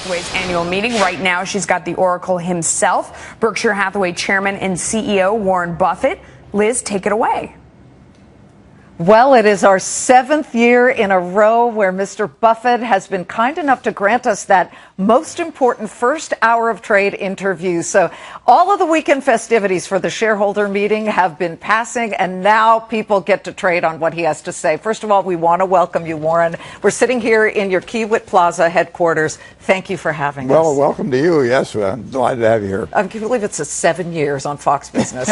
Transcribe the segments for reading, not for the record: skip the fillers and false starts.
Hathaway's annual meeting. Right now, she's got the Oracle himself, Berkshire Hathaway Chairman and CEO Warren Buffett. Liz, take it away. Well, it is our 7th year in a row where Mr. Buffett has been kind enough to grant us that most important first hour of trade interview. So all of the weekend festivities for the shareholder meeting have been passing, and now people get to trade on what he has to say. First of all, we want to welcome you, Warren. We're sitting here in your Kiewit Plaza headquarters. Thank you for having us. Well, welcome to you. Yes, I'm delighted to have you here. I can't believe it's 7 years on Fox Business.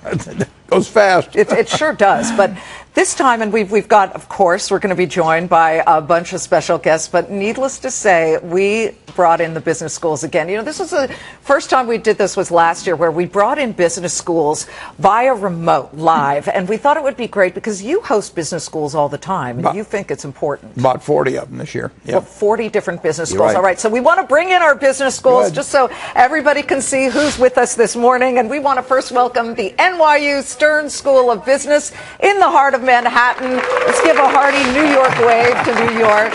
It goes fast. It sure does. But this time, and we've got, of course, we're going to be joined by a bunch of special guests. But needless to say, we brought in the business schools again. You know, this was the first time we did this was last year, where we brought in business schools via remote, live. And we thought it would be great because you host business schools all the time, and you think it's important. About 40 of them this year. Yeah. Well, 40 different business schools. Right. All right, so we want to bring in our business schools just so everybody can see who's with us this morning. And we want to first welcome the NYU Stern School of Business in the heart of Manhattan. Let's give a hearty New York wave to New York.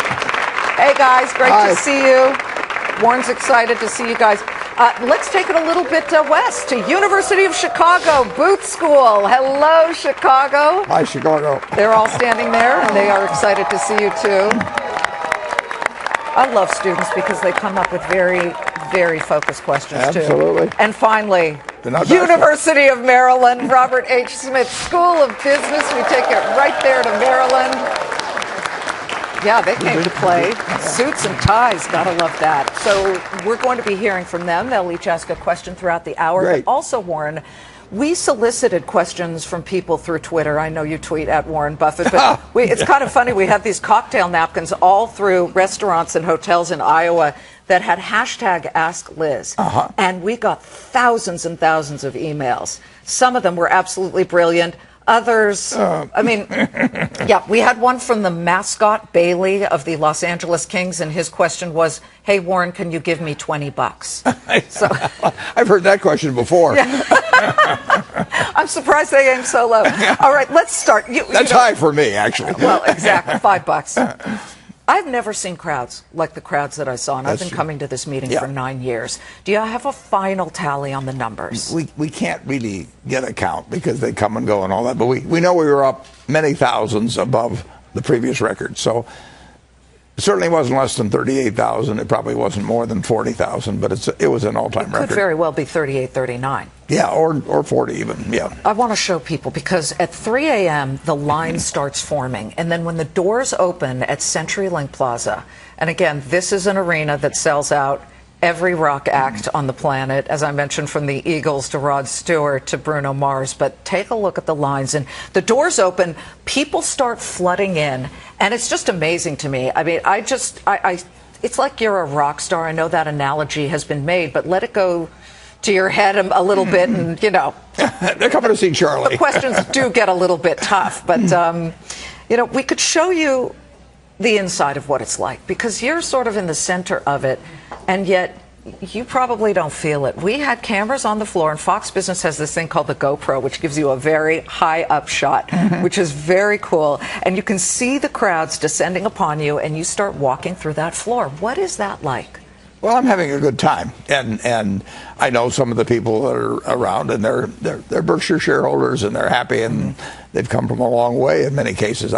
Hey, guys, great to see you. Warren's excited to see you guys. Let's take it a little bit west to University of Chicago, Booth School. Hello, Chicago. Hi, Chicago. They're all standing there, and they are excited to see you, too. I love students because they come up with very, very focused questions, Absolutely. too. And finally, University of Maryland, Robert H. Smith School of Business. We take it right there to Maryland. Yeah, they came to play. Suits and ties, gotta love that. So we're going to be hearing from them. They'll each ask a question throughout the hour. Great. But also, Warren, we solicited questions from people through Twitter. I know you tweet at Warren Buffett, but it's kind of funny. We have these cocktail napkins all through restaurants and hotels in Iowa that had hashtag Ask Liz. And we got thousands and thousands of emails. Some of them were absolutely brilliant. Others, I mean, yeah, we had one from the mascot Bailey of the Los Angeles Kings, and his question was, "Hey, Warren, can you give me $20?" So I've heard that question before. Yeah. I'm surprised they aim so low. All right, let's start. That's high for me, actually. Well, exactly, $5. I've never seen crowds like the crowds that I saw, and I've been coming to this meeting for 9 years. Do you have a final tally on the numbers? We can't really get a count because they come and go and all that, but we know we were up many thousands above the previous record. So it certainly wasn't less than 38,000. It probably wasn't more than 40,000, but it was an all-time record. It could very well be 38, 39. Yeah, or 40 even, yeah. I want to show people, because at 3 a.m. the line starts forming, and then when the doors open at CenturyLink Plaza, and again, this is an arena that sells out every rock act on the planet, as I mentioned, from the Eagles to Rod Stewart to Bruno Mars. But take a look at the lines, and the doors open, people start flooding in, and it's just amazing to me. I mean, it's like you're a rock star. I know that analogy has been made, but let it go to your head a little bit, and, you know. They're coming to see Charlie. The questions do get a little bit tough, but, you know, we could show you the inside of what it's like, because you're sort of in the center of it, and yet you probably don't feel it. We had cameras on the floor, and Fox Business has this thing called the GoPro, which gives you a very high up shot, which is very cool. And you can see the crowds descending upon you, and you start walking through that floor. What is that like? Well, I'm having a good time, and I know some of the people that are around, and they're Berkshire shareholders, and they're happy, and they've come from a long way in many cases.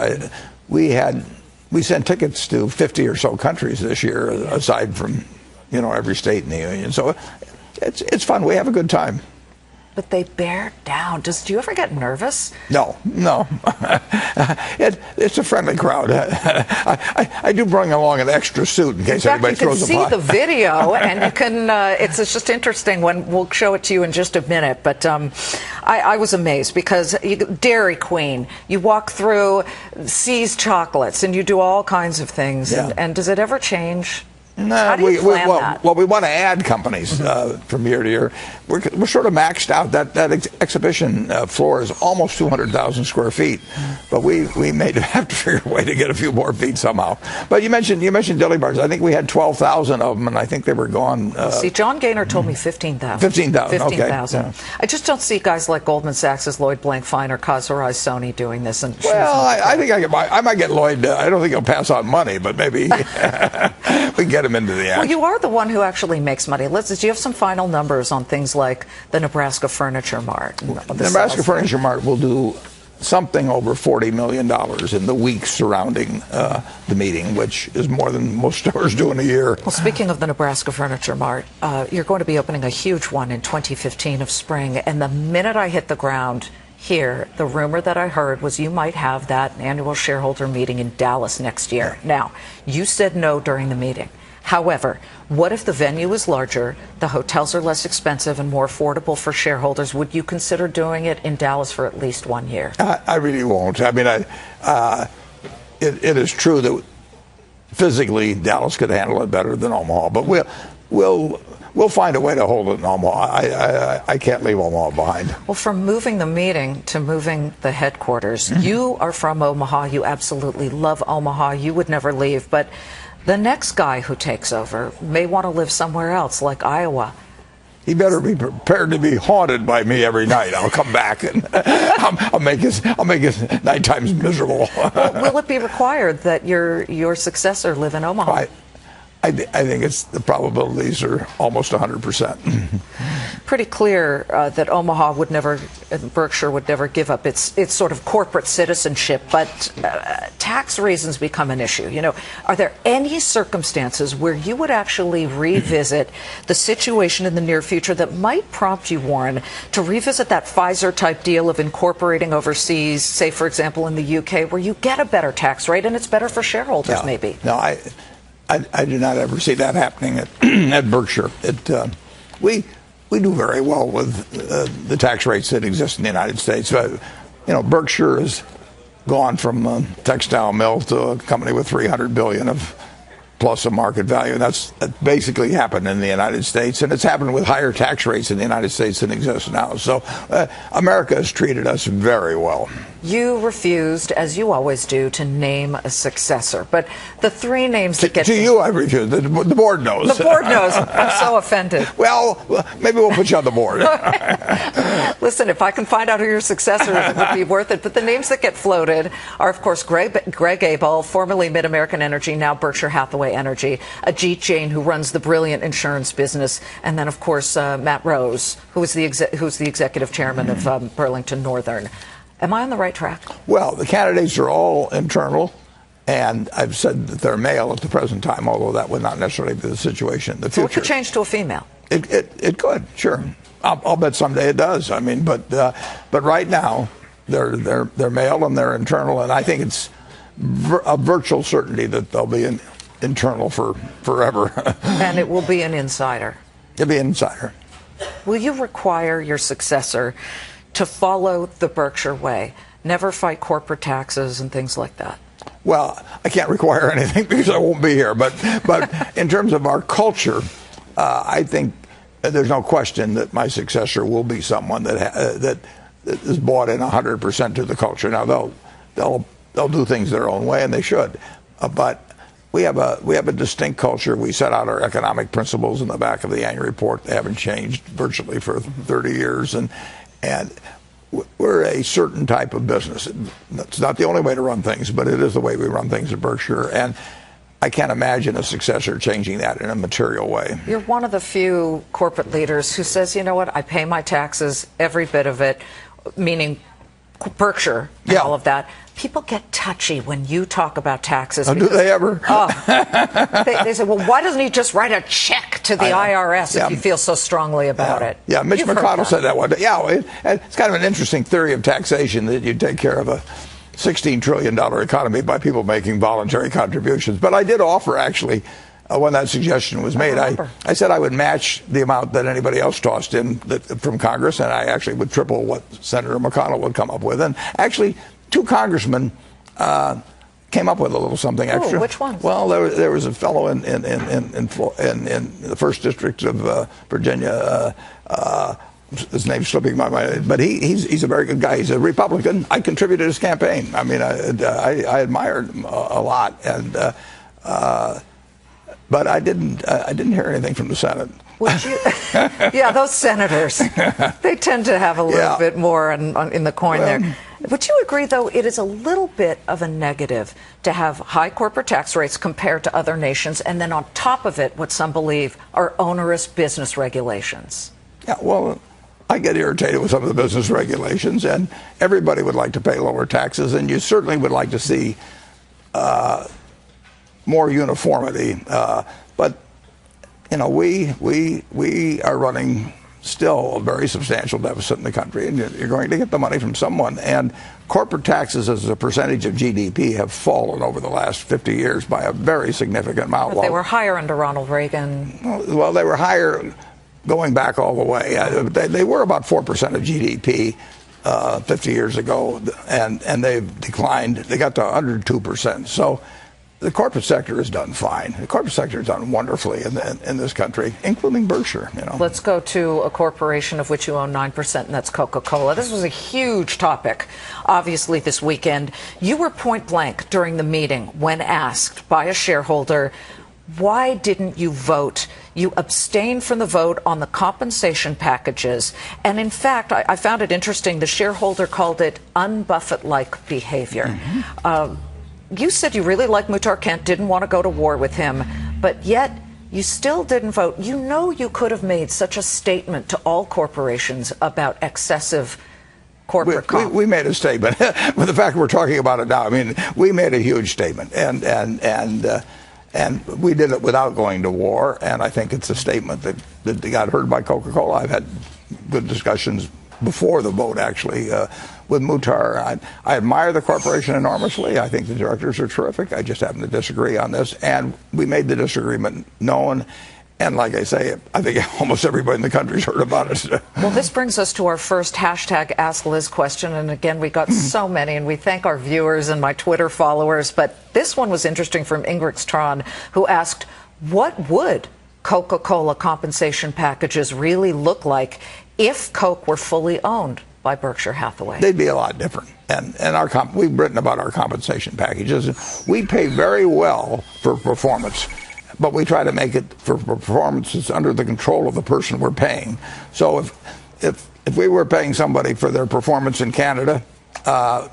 We sent tickets to 50 or so countries this year, aside from, you know, every state in the union. So it's fun. We have a good time. But they bear down. Do you ever get nervous? No. It's a friendly crowd. I do bring along an extra suit in case anybody throws a pot. You can see the video, and you can. It's just interesting. When we'll show it to you in just a minute. But I was amazed, because Dairy Queen. You walk through See's chocolates, and you do all kinds of things. Yeah. And does it ever change? No, How do you plan that? Well, we want to add companies from year to year. We're sort of maxed out. That exhibition floor is almost 200,000 square feet, but we may have to figure a way to get a few more feet somehow. But you mentioned deli bars. I think we had 12,000 of them, and I think they were gone. See, John Gaynor told me 15,000. 15,000. 15,000. Okay. Yeah. I just don't see guys like Goldman Sachs, Lloyd Blankfein, or Kazaraj Sony doing this. And well, I think I might get Lloyd. I don't think he'll pass on money, but maybe we can get them into the act. Well, you are the one who actually makes money. Do you have some final numbers on things like the Nebraska Furniture Mart? The Nebraska Furniture Mart will do something over $40 million in the week surrounding the meeting, which is more than most stores do in a year. Well, speaking of the Nebraska Furniture Mart, you're going to be opening a huge one in 2015 of spring. And the minute I hit the ground here, the rumor that I heard was you might have that annual shareholder meeting in Dallas next year. Now, you said no during the meeting. However, what if the venue is larger, the hotels are less expensive and more affordable for shareholders? Would you consider doing it in Dallas for at least 1 year? I really won't. I mean, it is true that physically Dallas could handle it better than Omaha, but we'll find a way to hold it in Omaha. I can't leave Omaha behind. Well, from moving the meeting to moving the headquarters, you are from Omaha. You absolutely love Omaha. You would never leave, but the next guy who takes over may want to live somewhere else, like Iowa. He better be prepared to be haunted by me every night. I'll come back and I'll make his night times miserable. Will it be required that your successor live in Omaha? I think the probabilities are almost 100%. Pretty clear that Omaha would never, Berkshire would never give up its sort of corporate citizenship, but tax reasons become an issue. You know, are there any circumstances where you would actually revisit the situation in the near future that might prompt you, Warren, to revisit that Pfizer-type deal of incorporating overseas, say, for example, in the UK, where you get a better tax rate and it's better for shareholders, maybe? No, I do not ever see that happening at Berkshire. We do very well with the tax rates that exist in the United States. Berkshire has gone from a textile mill to a company with $300 billion of plus a market value. That basically happened in the United States, and it's happened with higher tax rates in the United States than exists now. So America has treated us very well. You refused, as you always do, to name a successor. But the three names that get to you, I refused. The board knows. The board knows. I'm so offended. Well, maybe we'll put you on the board. Listen, if I can find out who your successor is, it would be worth it. But the names that get floated are, of course, Greg Abel, formerly Mid-American Energy, now Berkshire Hathaway Energy, Ajit Jain, who runs the brilliant insurance business, and then, of course, Matt Rose, who's the executive chairman of Burlington Northern. Am I on the right track? Well, the candidates are all internal, and I've said that they're male at the present time, although that would not necessarily be the situation in the future. So it could change to a female? It could, sure. I'll bet someday it does. I mean, but right now they're male and they're internal, and I think it's a virtual certainty that they'll be internal for forever. And it will be an insider. It'll be an insider. Will you require your successor to follow the Berkshire way, never fight corporate taxes and things like that? Well, I can't require anything because I won't be here. But in terms of our culture, I think there's no question that my successor will be someone that is bought in 100% to the culture. Now they'll do things their own way, and they should. But we have a distinct culture. We set out our economic principles in the back of the annual report. They haven't changed virtually for 30 years, and we're a certain type of business. It's not the only way to run things, but it is the way we run things at Berkshire. And I can't imagine a successor changing that in a material way. You're one of the few corporate leaders who says, you know what, I pay my taxes, every bit of it, meaning Berkshire and all of that. People get touchy when you talk about taxes. Do they ever? They say, well, why doesn't he just write a check to the IRS if you feel so strongly about it? Yeah, Mitch McConnell said that one day. Yeah, it's kind of an interesting theory of taxation that you take care of a $16 trillion economy by people making voluntary contributions. But I did offer, actually, when that suggestion was made, I said I would match the amount that anybody else tossed in from Congress, and I actually would triple what Senator McConnell would come up with. And actually, two congressmen came up with a little something extra. Which ones? Well, there was a fellow in the first district of Virginia. His name's slipping my mind, but he's a very good guy. He's a Republican. I contributed his campaign. I mean, I admired him a lot, and but I didn't hear anything from the Senate. Would you? Yeah, those senators, they tend to have a little bit more in the coin there. Would you agree, though, it is a little bit of a negative to have high corporate tax rates compared to other nations, and then on top of it, what some believe are onerous business regulations? Yeah, well, I get irritated with some of the business regulations, and everybody would like to pay lower taxes, and you certainly would like to see more uniformity. But you know, we are running still a very substantial deficit in the country, and you're going to get the money from someone. And corporate taxes as a percentage of GDP have fallen over the last 50 years by a very significant amount. But they were higher under Ronald Reagan. Well, they were higher going back all the way. They were about 4% of GDP 50 years ago, and they've declined. They got to under 2%. So the corporate sector has done fine. The corporate sector has done wonderfully in this country, including Berkshire. You know. Let's go to a corporation of which you own 9%, and that's Coca-Cola. This was a huge topic, obviously, this weekend. You were point blank during the meeting when asked by a shareholder, why didn't you vote? You abstained from the vote on the compensation packages. And in fact, I found it interesting. The shareholder called it un-Buffett-like behavior. Mm-hmm. You said you really liked Muhtar Kent, didn't want to go to war with him, but yet you still didn't vote. You know you could have made such a statement to all corporations about excessive corporate comp. We made a statement. But the fact we're talking about it now, I mean, we made a huge statement, and we did it without going to war, and I think it's a statement that got heard by Coca-Cola. I've had good discussions before the vote, actually, with Muhtar. I admire the corporation enormously. I think the directors are terrific. I just happen to disagree on this, and we made the disagreement known. And like I say, I think almost everybody in the country's heard about it. Well, this brings us to our first hashtag Ask Liz question. And again, we got so many, and we thank our viewers and my Twitter followers. But this one was interesting from Ingrid Tron, who asked, what would Coca-Cola compensation packages really look like if Coke were fully owned by Berkshire Hathaway? They'd be a lot different. And we've written about our compensation packages. We pay very well for performance, but we try to make it for performances under the control of the person we're paying. So if we were paying somebody for their performance in Canada,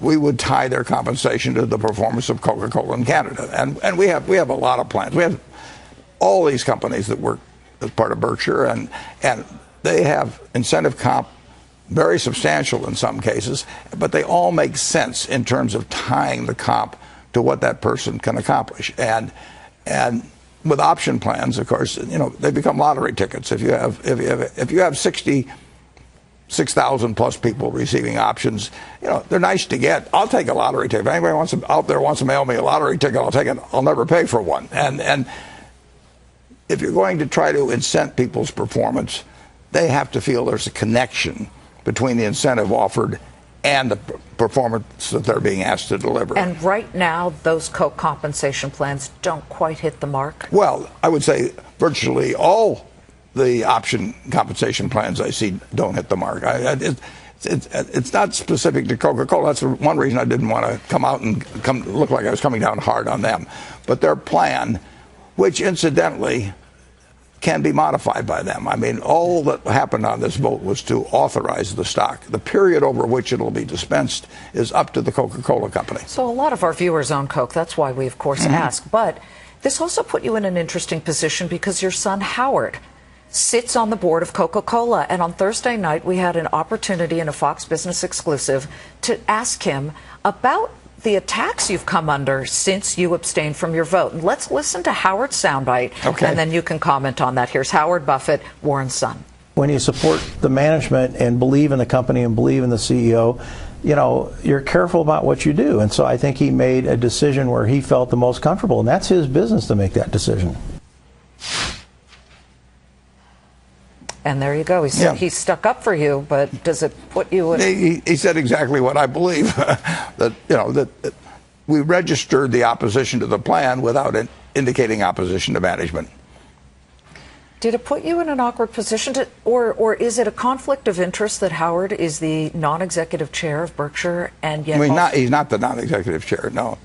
we would tie their compensation to the performance of Coca-Cola in Canada. And we have a lot of plans. We have all these companies that work as part of Berkshire, and they have incentive comp, very substantial in some cases, but they all make sense in terms of tying the comp to what that person can accomplish. And with option plans, of course, you know, they become lottery tickets. If you have 66,000 plus people receiving options, you know, they're nice to get. I'll take a lottery ticket. If anybody out there wants to mail me a lottery ticket, I'll take it. I'll never pay for one. And if you're going to try to incent people's performance, they have to feel there's a connection between the incentive offered and the performance that they're being asked to deliver. And right now, those Coke compensation plans don't quite hit the mark? Well, I would say virtually all the option compensation plans I see don't hit the mark. It's not specific to Coca-Cola. That's one reason I didn't want to come out and look like I was coming down hard on them. But their plan, which incidentally can be modified by them. I mean, all that happened on this vote was to authorize the stock. The period over which it'll be dispensed is up to the Coca-Cola company. So a lot of our viewers own Coke. That's why we, of course, ask. But this also put you in an interesting position because your son, Howard, sits on the board of Coca-Cola. And on Thursday night, we had an opportunity in a Fox Business exclusive to ask him about the attacks you've come under since you abstained from your vote. And let's listen to Howard's soundbite, and then you can comment on that. Here's Howard Buffett, Warren's son. When you support the management and believe in the company and believe in the CEO, you know, you're careful about what you do. And so I think he made a decision where he felt the most comfortable, and that's his business to make that decision. And there you go. He said he stuck up for you, but does it put you in... He said exactly what I believe, that, you know, that we registered the opposition to the plan without indicating opposition to management. Did it put you in an awkward position, or is it a conflict of interest that Howard is the non-executive chair of Berkshire, and yet I mean, he's not the non-executive chair, no.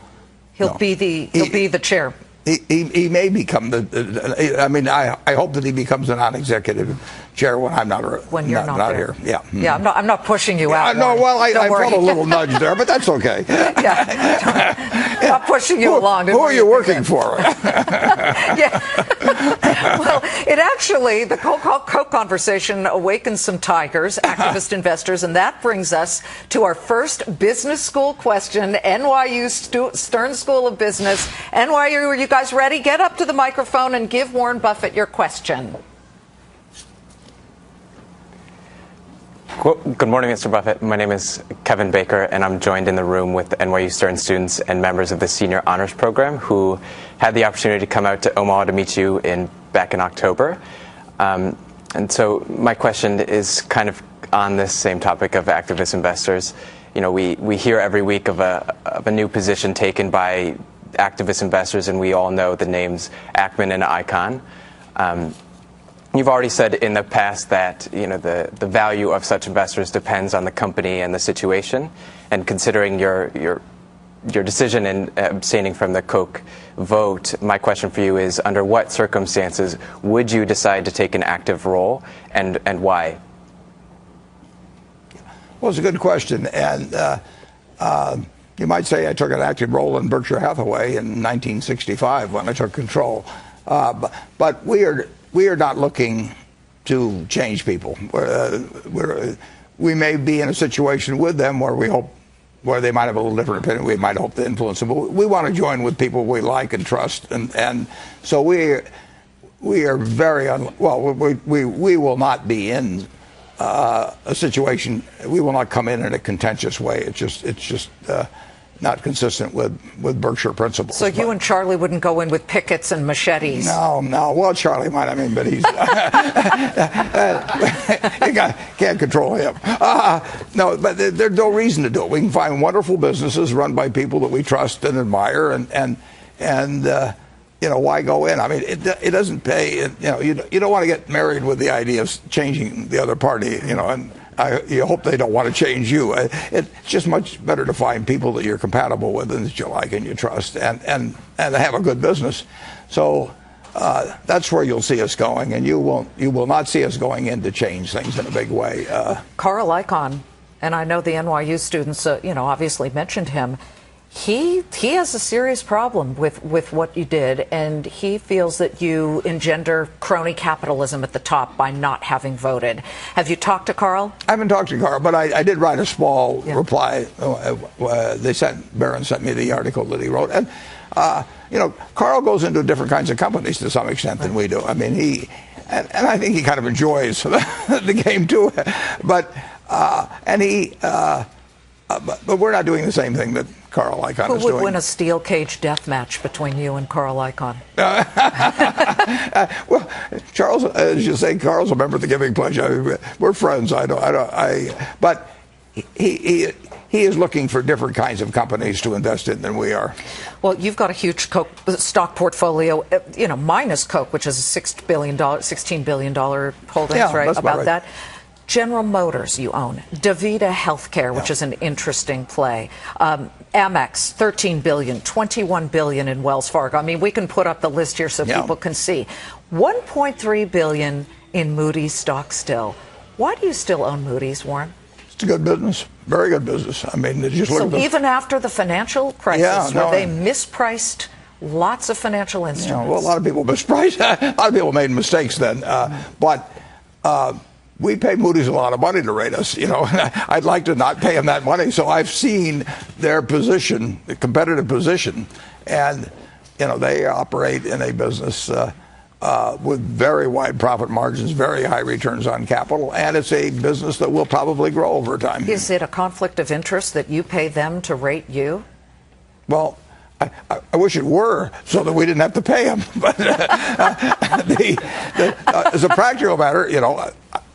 He'll be the chair. He may become I mean, I hope that he becomes a non-executive chair when I'm not you're not here. Yeah. Yeah. I'm not pushing you out. No. Well, I Don't worry. felt a little nudge there, but that's okay. Yeah. Not pushing you along. Who are you working for? Yeah. Well, it actually, the Coke conversation awakens some tigers, activist investors, and that brings us to our first business school question. NYU Stern School of Business. NYU, are you guys ready? Get up to the microphone and give Warren Buffett your question. Good morning, Mr. Buffett. My name is Kevin Baker, and I'm joined in the room with NYU Stern students and members of the Senior Honors Program who had the opportunity to come out to Omaha to meet you back in October. And so my question is kind of on this same topic of activist investors. You know, we hear every week of a new position taken by activist investors, and we all know the names Ackman and Icahn. You've already said in the past that the value of such investors depends on the company and the situation. And considering your decision in abstaining from the Coke vote, my question for you is: under what circumstances would you decide to take an active role, and why? Well, it's a good question, and you might say I took an active role in Berkshire Hathaway in 1965 when I took control, but we are not looking to change people. We may be in a situation with them where they might have a little different opinion. We might hope to influence them, but we want to join with people we like and trust, and so we are very we will not be in a situation. We will not come in a contentious way. It's just not consistent with Berkshire principles. So you and Charlie wouldn't go in with pickets and machetes? No. Well, Charlie might. I mean, but he's you can't control him. No, but there's no reason to do it. We can find wonderful businesses run by people that we trust and admire, and why go in? I mean, it doesn't pay. You don't want to get married with the idea of changing the other party. And you hope they don't want to change you. It's just much better to find people that you're compatible with and that you like and you trust, and have a good business. So that's where you'll see us going, and you will not see us going in to change things in a big way. Carl Icahn, and I know the NYU students, obviously mentioned him. He has a serious problem with what you did, and he feels that you engender crony capitalism at the top by not having voted. Have you talked to Carl? I haven't talked to Carl, but I did write a small reply. Barron sent me the article that he wrote, and Carl goes into different kinds of companies to some extent than we do. I mean, and I think he kind of enjoys the game too, but we're not doing the same thing that Carl Icahn is doing. Who would win a steel cage death match between you and Carl Icahn? Well, Charles, as you say, Carl's a member of the Giving Pledge. We're friends. But he is looking for different kinds of companies to invest in than we are. Well, you've got a huge Coke stock portfolio, minus Coke, which is a $16 billion holdings, right? About that. General Motors you own, DaVita Healthcare, which is an interesting play, Amex, $13 billion, $21 billion in Wells Fargo. I mean, we can put up the list here so people can see. $1.3 billion in Moody's stock still. Why do you still own Moody's, Warren? It's a good business, very good business. I mean, just look so even after the financial crisis, where they mispriced lots of financial instruments. Well, a lot of people mispriced. A lot of people made mistakes then, but. We pay Moody's a lot of money to rate us. I'd like to not pay them that money. So I've seen their position, the competitive position, and they operate in a business with very wide profit margins, very high returns on capital, and it's a business that will probably grow over time. Is it a conflict of interest that you pay them to rate you? Well, I wish it were, so that we didn't have to pay them. But as a practical matter,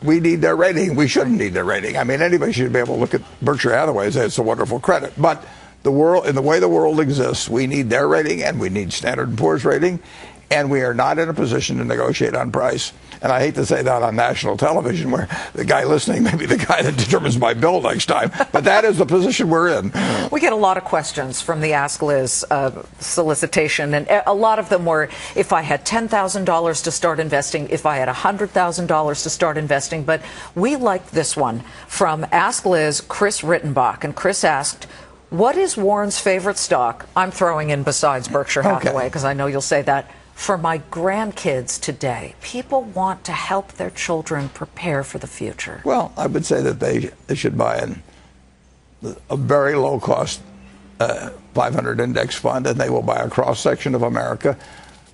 we need their rating. We shouldn't need their rating. I mean, anybody should be able to look at Berkshire Hathaway and say it's a wonderful credit. But in the way the world exists, we need their rating, and we need Standard & Poor's rating. and we are not in a position to negotiate on price. And I hate to say that on national television, where the guy listening may be the guy that determines my bill next time, but that is the position we're in. We get a lot of questions from the Ask Liz solicitation, and a lot of them were, if I had $10,000 to start investing, if I had $100,000 to start investing. But we liked this one from Ask Liz, Chris Rittenbach. And Chris asked, what is Warren's favorite stock? I'm throwing in besides Berkshire Hathaway, because I know you'll say that. For my grandkids today, people want to help their children prepare for the future. Well, I would say that they should buy a very low-cost 500 index fund, and they will buy a cross-section of America.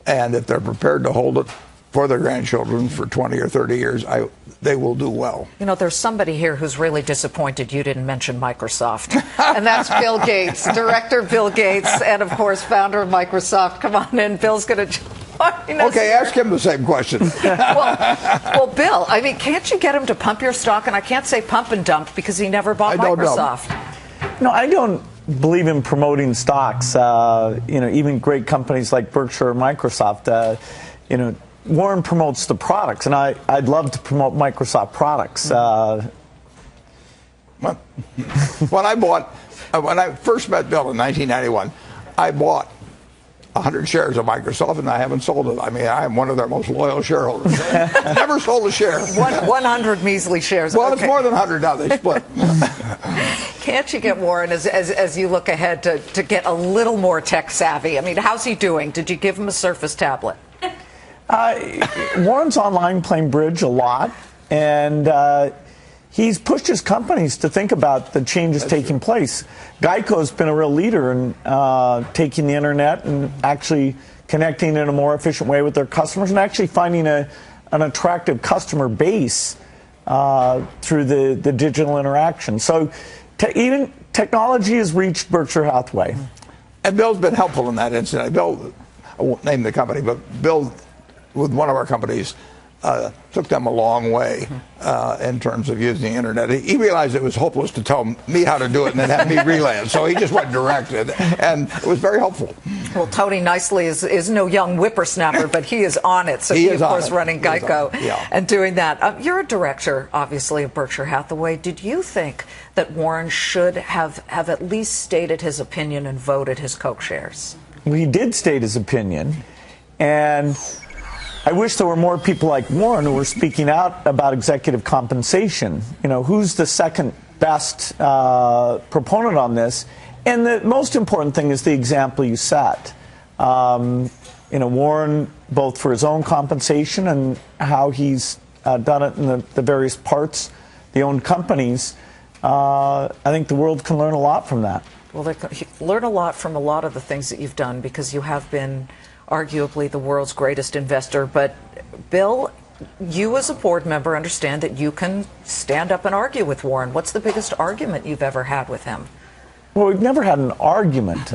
And if they're prepared to hold it for their grandchildren for 20 or 30 years, they will do well. You know, there's somebody here who's really disappointed you didn't mention Microsoft. And that's Bill Gates, Director Bill Gates, and of course, founder of Microsoft. Come on in. Bill's going to join us. Okay, ask him the same question. well, Bill, I mean, can't you get him to pump your stock? And I can't say pump and dump because he never bought Microsoft. No, I don't believe in promoting stocks. Even great companies like Berkshire or Microsoft, Warren promotes the products, and I'd love to promote Microsoft products. When I first met Bill in 1991, I bought 100 shares of Microsoft, and I haven't sold it. I mean, I am one of their most loyal shareholders. Never sold a share. 100 measly shares. Well, okay. It's more than 100 now. They split. Can't you get Warren, as you look ahead, to get a little more tech savvy? I mean, how's he doing? Did you give him a Surface tablet? Warren's online playing bridge a lot, and he's pushed his companies to think about the changes taking place. Geico's been a real leader in taking the internet and actually connecting in a more efficient way with their customers, and actually finding an attractive customer base through the digital interaction. So even technology has reached Berkshire Hathaway. And Bill's been helpful in that incident. Bill, I won't name the company, but Bill, with one of our companies, took them a long way in terms of using the internet. He realized it was hopeless to tell me how to do it and then have me relay it, so he just went direct, and it was very helpful. Well, Tony Nicely is no young whippersnapper, but he is on it. So he of course, running Geico and doing that. You're a director, obviously, of Berkshire Hathaway. Did you think that Warren should have at least stated his opinion and voted his Coke shares? Well, he did state his opinion, and I wish there were more people like Warren who were speaking out about executive compensation. Who's the second best proponent on this? And the most important thing is the example you set. Warren, both for his own compensation and how he's done it in the various parts, the owned companies, I think the world can learn a lot from that. Well, they can learn a lot from a lot of the things that you've done, because you have been arguably the world's greatest investor. But Bill, you as a board member understand that you can stand up and argue with Warren. What's the biggest argument you've ever had with him? Well, we've never had an argument.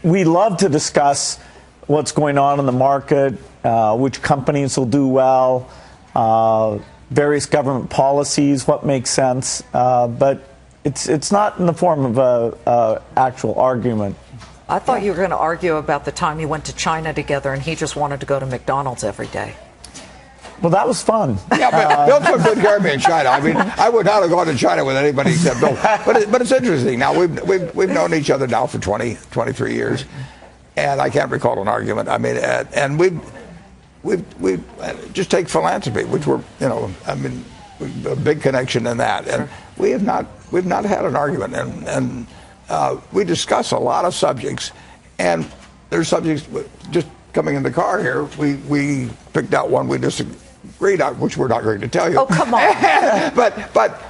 We love to discuss what's going on in the market, which companies will do well, various government policies, what makes sense, but it's not in the form of an actual argument. I thought you were going to argue about the time you went to China together and he just wanted to go to McDonald's every day. Well, that was fun. Yeah, but Bill took good care of me in China. I mean, I would not have gone to China with anybody except Bill. But it's interesting. Now, we've known each other now for 23 years, and I can't recall an argument. I mean, and we've just take philanthropy, which we're, a big connection in that. And we've not had an argument. And we discuss a lot of subjects, and there's subjects just coming in the car here. We picked out one we disagreed on, which we're not going to tell you. Oh, come on! but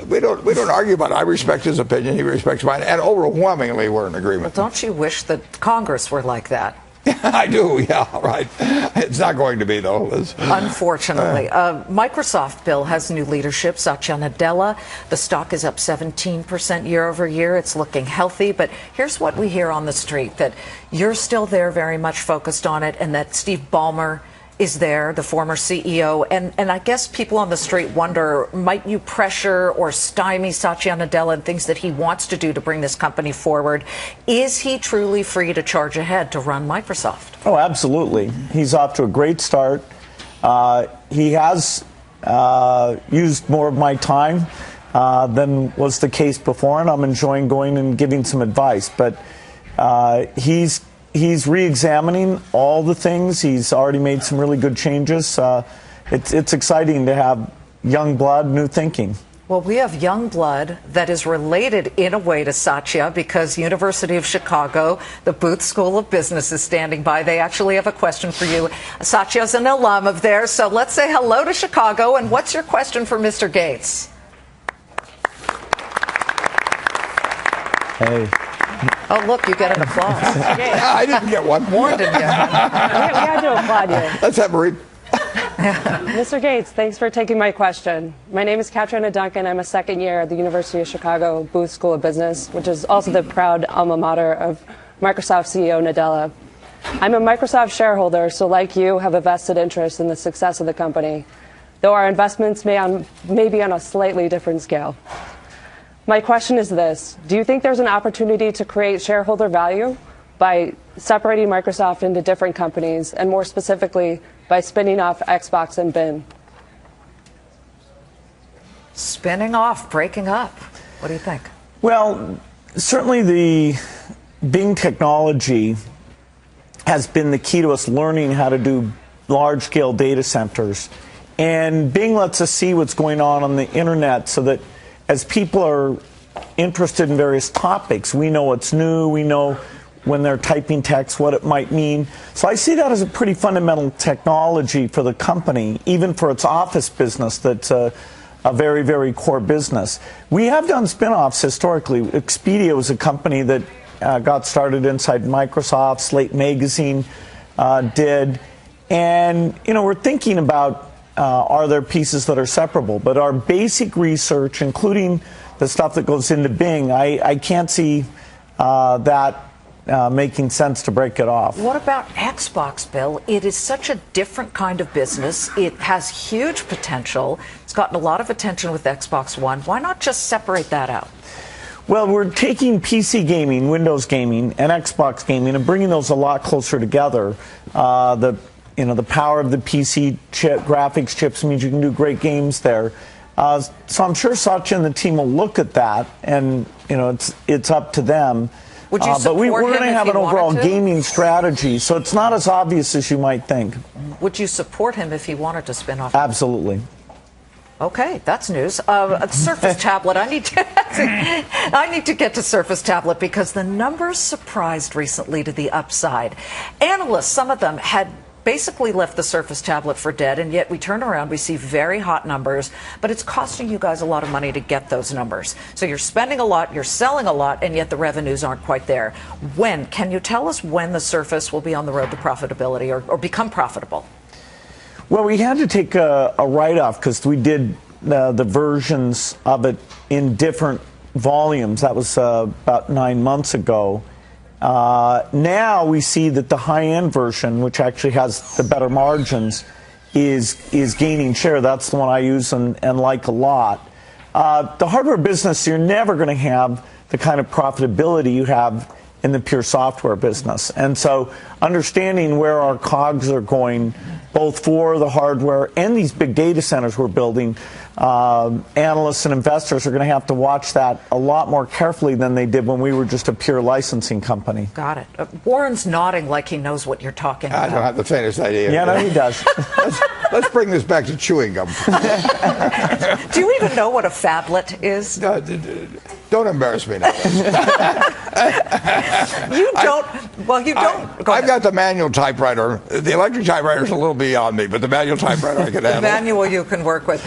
we don't argue about it. I respect his opinion. He respects mine, and overwhelmingly we're in agreement. Well, don't you wish that Congress were like that? I do, yeah, right. It's not going to be, though, Liz. Unfortunately. Microsoft, Bill, has new leadership. Satya Nadella. The stock is up 17% year over year. It's looking healthy. But here's what we hear on the street, that you're still there very much focused on it, and that Steve Ballmer is there, the former CEO, and I guess people on the street wonder, might you pressure or stymie Satya Nadella and things that he wants to do to bring this company forward? Is he truly free to charge ahead to run Microsoft? Oh, absolutely. He's off to a great start. He has used more of my time than was the case before, and I'm enjoying going and giving some advice. But he's re-examining all the things. He's already made some really good changes. It's exciting to have young blood, new thinking. Well, we have young blood that is related in a way to Satya because University of Chicago, the Booth School of Business is standing by. They actually have a question for you. Satya's an alum of there, so let's say hello to Chicago. And what's your question for Mr. Gates? Hey. Oh, look, you get an applause. I didn't get one. Warren didn't get one. We had to applaud you. Let's have a read. Mr. Gates, thanks for taking my question. My name is Katrina Duncan. I'm a second year at the University of Chicago Booth School of Business, which is also the proud alma mater of Microsoft CEO Nadella. I'm a Microsoft shareholder, so like you, have a vested interest in the success of the company, though our investments may be on a slightly different scale. My question is this: do you think there's an opportunity to create shareholder value by separating Microsoft into different companies, and more specifically, by spinning off Xbox and Bing? Spinning off, breaking up. What do you think? Well, certainly the Bing technology has been the key to us learning how to do large-scale data centers. And Bing lets us see what's going on the internet so that as people are interested in various topics, we know what's new, we know when they're typing text what it might mean. So I see that as a pretty fundamental technology for the company, even for its office business that's a very, very core business. We have done spin-offs historically. Expedia was a company that got started inside Microsoft, Slate Magazine did. And, you know, we're thinking about are there pieces that are separable? But our basic research, including the stuff that goes into Bing, I can't see that making sense to break it off. What about Xbox, Bill? It is such a different kind of business. It has huge potential. It's gotten a lot of attention with Xbox One. Why not just separate that out? Well, we're taking PC gaming, Windows gaming, and Xbox gaming and bringing those a lot closer together. The power of the PC chip, graphics chips means you can do great games there. So I'm sure Satya and the team will look at that, and it's up to them. Would you support but we're going to have an overall to? Gaming strategy, so it's not as obvious as you might think. Would you support him if he wanted to spin off? Absolutely. Okay, that's news. Surface Tablet. I need to get to Surface Tablet because the numbers surprised recently to the upside. Analysts, some of them had basically left the Surface Tablet for dead, and yet we turn around, we see very hot numbers, but it's costing you guys a lot of money to get those numbers. So you're spending a lot, you're selling a lot, and yet the revenues aren't quite there. Can you tell us when the Surface will be on the road to profitability or become profitable? Well, we had to take a write-off because we did the versions of it in different volumes. That was about 9 months ago. Now we see that the high-end version, which actually has the better margins, is gaining share. That's the one I use and like a lot. The hardware business, you're never going to have the kind of profitability you have in the pure software business. And so understanding where our COGS are going, both for the hardware and these big data centers we're building, analysts and investors are going to have to watch that a lot more carefully than they did when we were just a pure licensing company. Got it. Warren's nodding like he knows what you're talking about. I don't have the faintest idea. Yeah, no, he does. Let's bring this back to chewing gum. Do you even know what a phablet is? Don't embarrass me now. You don't. You don't. I've got the manual typewriter. The electric typewriter is a little beyond me, but the manual typewriter I can handle. The manual you can work with.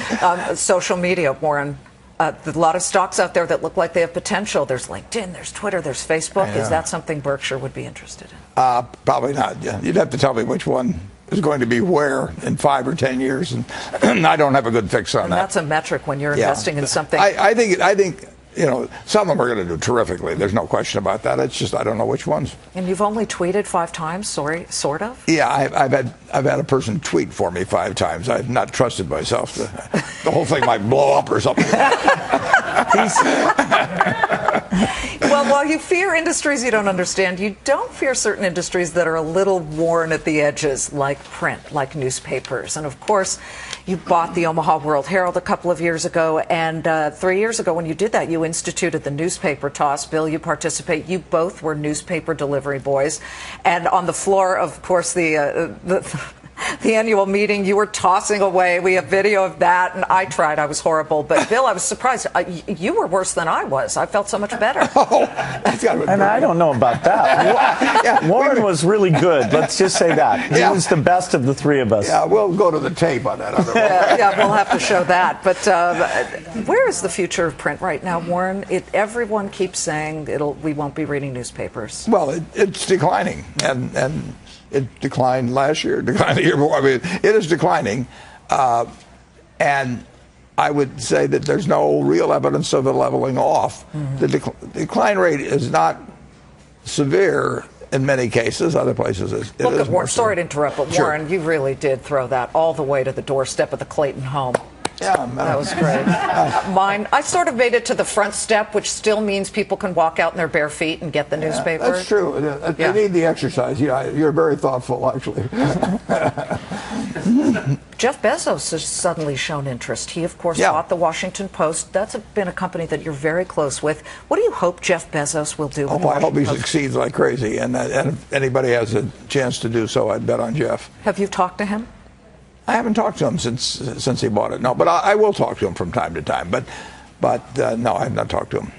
Social media, Warren. There's a lot of stocks out there that look like they have potential. There's LinkedIn, there's Twitter, there's Facebook. Is that something Berkshire would be interested in? Probably not. Yeah. You'd have to tell me which one is going to be where in 5 or 10 years, and I don't have a good fix on that. That's a metric when you're investing in something. I think some of them are going to do terrifically. There's no question about that. It's just I don't know which ones. And you've only tweeted 5 times, sort of? Yeah, I've had a person tweet for me 5 times. I've not trusted myself. The whole thing might blow up or something. Well, while you fear industries you don't understand, you don't fear certain industries that are a little worn at the edges, like print, like newspapers. And of course, you bought the Omaha World Herald a couple of years ago, and 3 years ago when you did that, you instituted the newspaper toss. Bill, you participate. You both were newspaper delivery boys. And on the floor, of course, the annual meeting, you were tossing away. We have video of that, and I tried. I was horrible. But, Bill, I was surprised. You were worse than I was. I felt so much better. Oh, that's gotta be and I don't know about that. Warren was really good. Let's just say that. He was the best of the 3 of us. Yeah, we'll go to the tape on that other one. Yeah, we'll have to show that. But where is the future of print right now, Warren? Everyone keeps saying we won't be reading newspapers. Well, it's declining, and it declined last year, declined the year before. I mean, it is declining, and I would say that there's no real evidence of it leveling off. Mm-hmm. The decline rate is not severe in many cases. Other places, Look at Warren. Sorry to interrupt, but Sure. Warren, you really did throw that all the way to the doorstep of the Clayton home. Yeah, that was great. Mine, I sort of made it to the front step, which still means people can walk out in their bare feet and get the newspaper. That's true. They need the exercise. Yeah, you're very thoughtful, actually. Jeff Bezos has suddenly shown interest. He, of course, bought the Washington Post. That's been a company that you're very close with. What do you hope Jeff Bezos will do with the I hope he Washington Post? succeeds like crazy. And if anybody has a chance to do so, I'd bet on Jeff. Have you talked to him? I haven't talked to him since he bought it. No, but I will talk to him from time to time. But no, I have not talked to him.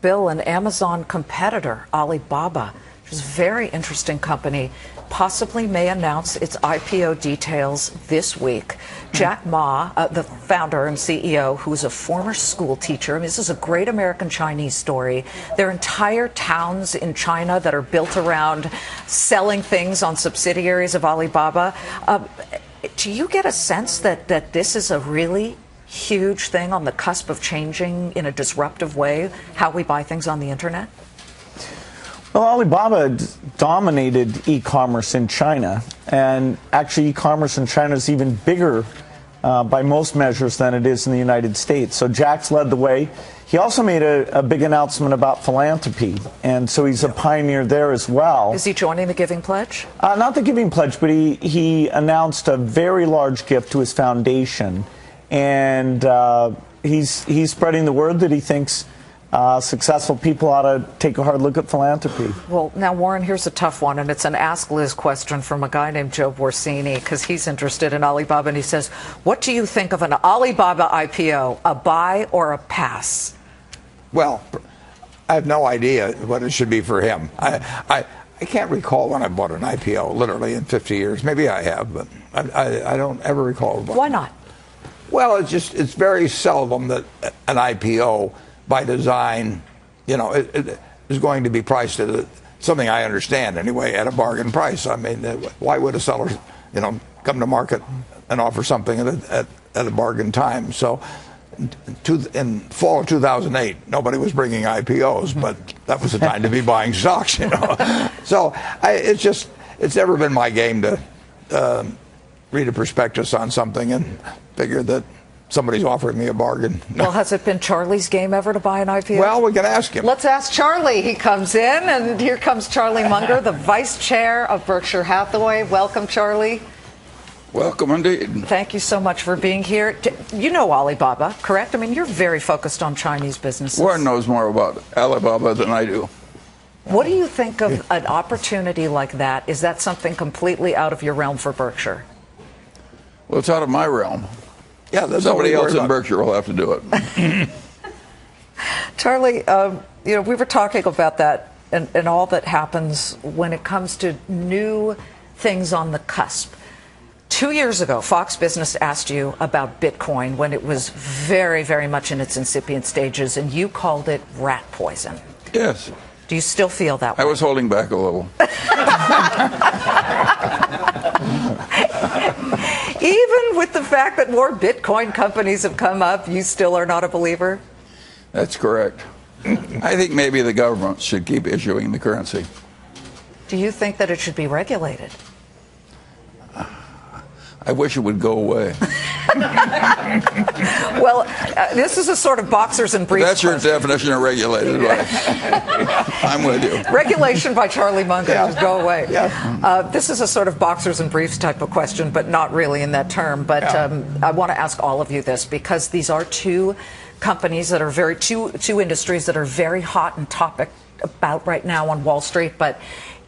Bill, an Amazon competitor, Alibaba, which is a very interesting company, possibly may announce its IPO details this week. Jack Ma, the founder and CEO, who's a former school teacher, this is a great American Chinese story. There are entire towns in China that are built around selling things on subsidiaries of Alibaba. Do you get a sense that this is a really huge thing on the cusp of changing in a disruptive way how we buy things on the internet? Well, Alibaba dominated e-commerce in China, and actually e-commerce in China is even bigger by most measures than it is in the United States. So Jack's led the way. He also made a big announcement about philanthropy, and so he's a pioneer there as well. Is he joining the Giving Pledge? Not the Giving Pledge, but he announced a very large gift to his foundation, and he's spreading the word that he thinks successful people ought to take a hard look at philanthropy. Well, now, Warren, here's a tough one, and it's an Ask Liz question from a guy named Joe Borsini, because he's interested in Alibaba, and he says, what do you think of an Alibaba IPO, a buy or a pass? Well, I have no idea what it should be for him. I can't recall when I bought an IPO, literally, in 50 years. Maybe I have, but I don't ever recall. Why not? Well, it's very seldom that an IPO, by design, it is going to be priced at something I understand anyway, at a bargain price. I mean, why would a seller, come to market and offer something at a bargain time? So, in fall of 2008, nobody was bringing IPOs, but that was the time to be buying stocks. So, it's never been my game to read a prospectus on something and figure that somebody's offering me a bargain. Well, has it been Charlie's game ever to buy an IPO? Well, we can ask him. Let's ask Charlie. He comes in, and here comes Charlie Munger, the vice chair of Berkshire Hathaway. Welcome, Charlie. Welcome indeed. Thank you so much for being here. You know Alibaba, correct? I mean, you're very focused on Chinese businesses. Warren knows more about Alibaba than I do. What do you think of an opportunity like that? Is that something completely out of your realm for Berkshire? Well, it's out of my realm. Yeah, that's somebody else in Berkshire will have to do it. Charlie, we were talking about that and all that happens when it comes to new things on the cusp. 2 years ago, Fox Business asked you about Bitcoin when it was very, very much in its incipient stages, and you called it rat poison. Yes. Do you still feel that way? I was holding back a little. Even with the fact that more Bitcoin companies have come up, you still are not a believer? That's correct. I think maybe the government should keep issuing the currency. Do you think that it should be regulated? I wish it would go away. Well, this is a sort of boxers and briefs. That's your definition of regulated. Right? I'm with you. Regulation by Charlie Munger. Yeah. Just go away. Yeah. This is a sort of boxers and briefs type of question, but not really in that term. But I want to ask all of you this, because these are two companies that are two industries that are very hot and topic about right now on Wall Street. But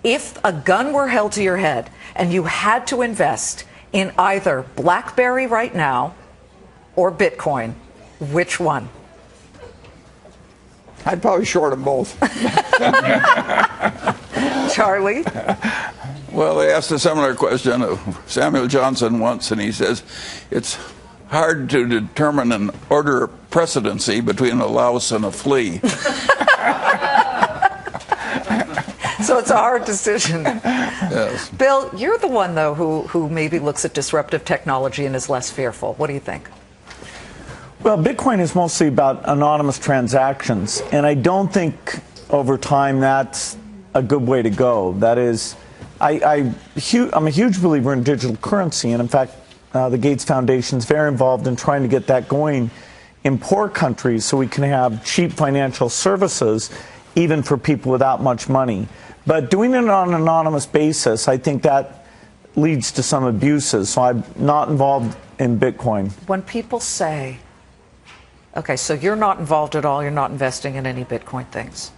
if a gun were held to your head and you had to invest in either BlackBerry right now or Bitcoin, which one? I'd probably short them both. Charlie? Well, they asked a similar question of Samuel Johnson once, and he says it's hard to determine an order of precedency between a louse and a flea. So it's a hard decision. Yes. Bill, you're the one, though, who maybe looks at disruptive technology and is less fearful. What do you think? Well, Bitcoin is mostly about anonymous transactions, and I don't think over time that's a good way to go. That is, I'm a huge believer in digital currency, and in fact, the Gates Foundation is very involved in trying to get that going in poor countries so we can have cheap financial services even for people without much money. But doing it on an anonymous basis, I think that leads to some abuses. So I'm not involved in Bitcoin. When people say, okay, so you're not involved at all, you're not investing in any Bitcoin things.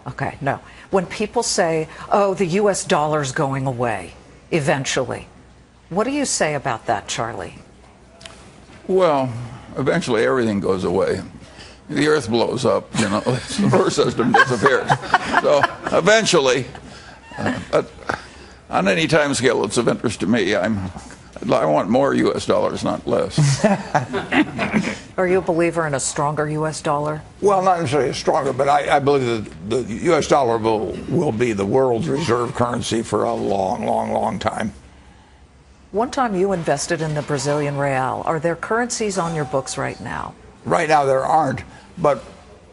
Okay, no. When people say, oh, the US dollar's going away eventually, what do you say about that, Charlie? Well, eventually everything goes away. The earth blows up, the solar system disappears. So eventually, on any time scale that's of interest to me, I want more U.S. dollars, not less. Are you a believer in a stronger U.S. dollar? Well, not necessarily stronger, but I believe that the U.S. dollar will be the world's reserve currency for a long, long, long time. One time you invested in the Brazilian real. Are there currencies on your books right now? Right now there aren't, but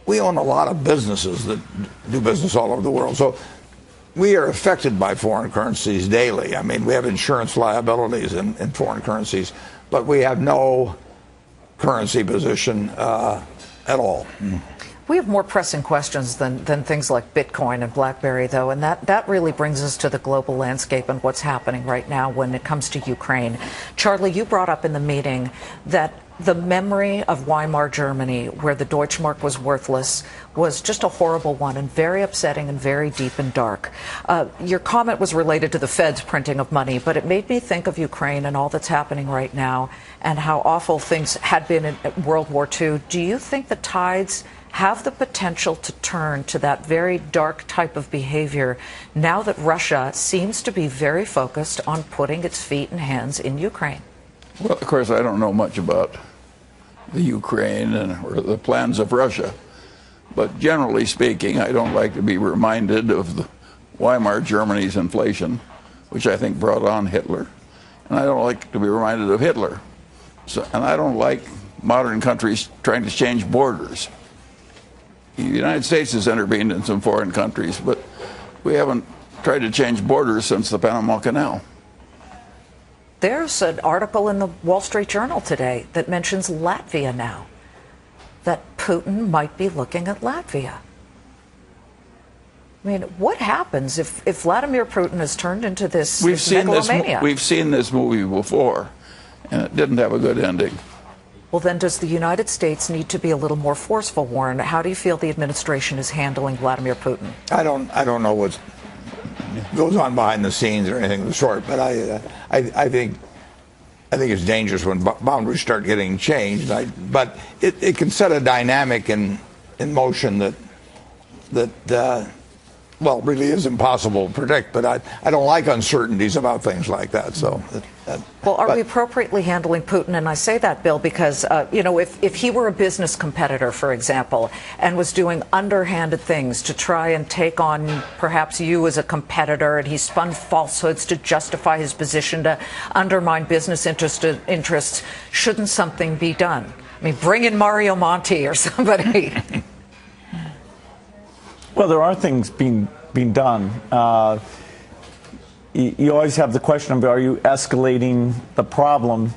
we own a lot of businesses that do business all over the world. So we are affected by foreign currencies daily. I mean, we have insurance liabilities in foreign currencies, but we have no currency position at all. We have more pressing questions than things like Bitcoin and BlackBerry, though, and that really brings us to the global landscape and what's happening right now when it comes to Ukraine. Charlie, you brought up in the meeting that the memory of Weimar Germany, where the Deutschmark was worthless, was just a horrible one and very upsetting and very deep and dark. Your comment was related to the Fed's printing of money, but it made me think of Ukraine and all that's happening right now and how awful things had been in World War II. Do you think the tides have the potential to turn to that very dark type of behavior now that Russia seems to be very focused on putting its feet and hands in Ukraine? Well, of course, I don't know much about the Ukraine or the plans of Russia. But generally speaking, I don't like to be reminded of the Weimar Germany's inflation, which I think brought on Hitler. And I don't like to be reminded of Hitler. And I don't like modern countries trying to change borders. The United States has intervened in some foreign countries, but we haven't tried to change borders since the Panama Canal. There's an article in the Wall Street Journal today that mentions Latvia now, that Putin might be looking at Latvia. I mean, what happens if Vladimir Putin has turned into this megalomania? We've seen this movie before, and it didn't have a good ending. Well, then does the United States need to be a little more forceful, Warren? How do you feel the administration is handling Vladimir Putin? I don't know what goes on behind the scenes or anything of the sort, but I think it's dangerous when boundaries start getting changed. But it can set a dynamic in motion that really is impossible to predict. But I don't like uncertainties about things like that. So. Well, we appropriately handling Putin? And I say that, Bill, because, if he were a business competitor, for example, and was doing underhanded things to try and take on perhaps you as a competitor, and he spun falsehoods to justify his position to undermine business interests, shouldn't something be done? I mean, bring in Mario Monti or somebody. Well, there are things being done. You always have the question of, are you escalating the problem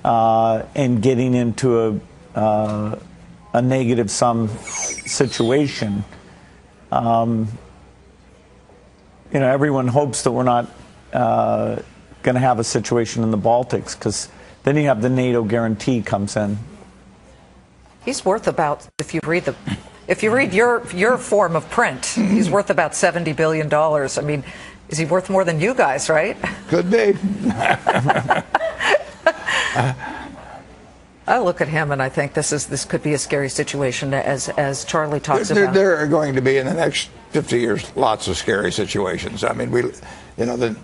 and getting into a negative sum situation? Everyone hopes that we're not going to have a situation in the Baltics, because then you have the NATO guarantee comes in. He's worth about, if you read your form of print, he's worth about $70 billion. I mean, is he worth more than you guys, right? Could be. I look at him and I think this could be a scary situation, as Charlie talks about. There are going to be, in the next 50 years, lots of scary situations. I mean, the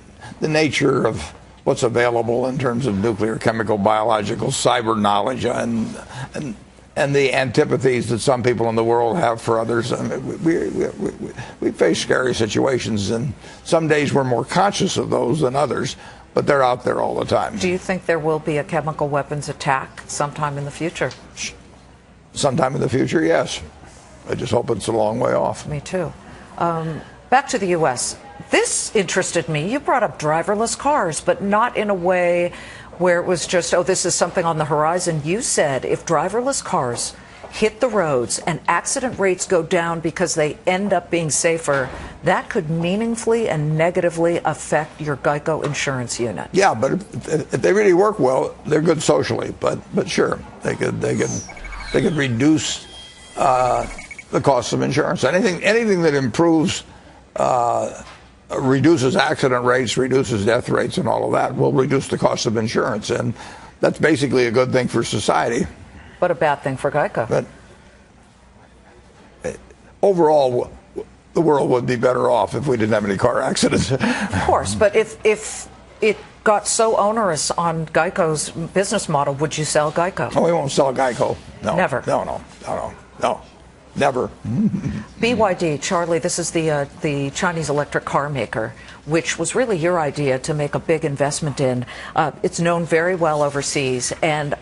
nature of what's available in terms of nuclear, chemical, biological, cyber knowledge, and the antipathies that some people in the world have for others. I mean, we face scary situations, and some days we're more conscious of those than others, but they're out there all the time. Do you think there will be a chemical weapons attack sometime in the future? Sometime in the future, yes. I just hope it's a long way off. Me too. Back to the U.S. This interested me. You brought up driverless cars, but not in a way where it was just, oh, this is something on the horizon. You said if driverless cars hit the roads and accident rates go down because they end up being safer, that could meaningfully and negatively affect your Geico insurance unit. Yeah, but if they really work well, they're good socially. But sure, they could reduce the cost of insurance. Anything that improves, reduces accident rates, reduces death rates, and all of that will reduce the cost of insurance, and that's basically a good thing for society. But a bad thing for Geico. But overall, the world would be better off if we didn't have any car accidents. Of course, but if it got so onerous on Geico's business model, would you sell Geico? No, we won't sell Geico. No. Never. No. Never. BYD, Charlie, this is the Chinese electric car maker, which was really your idea to make a big investment in. It's known very well overseas, and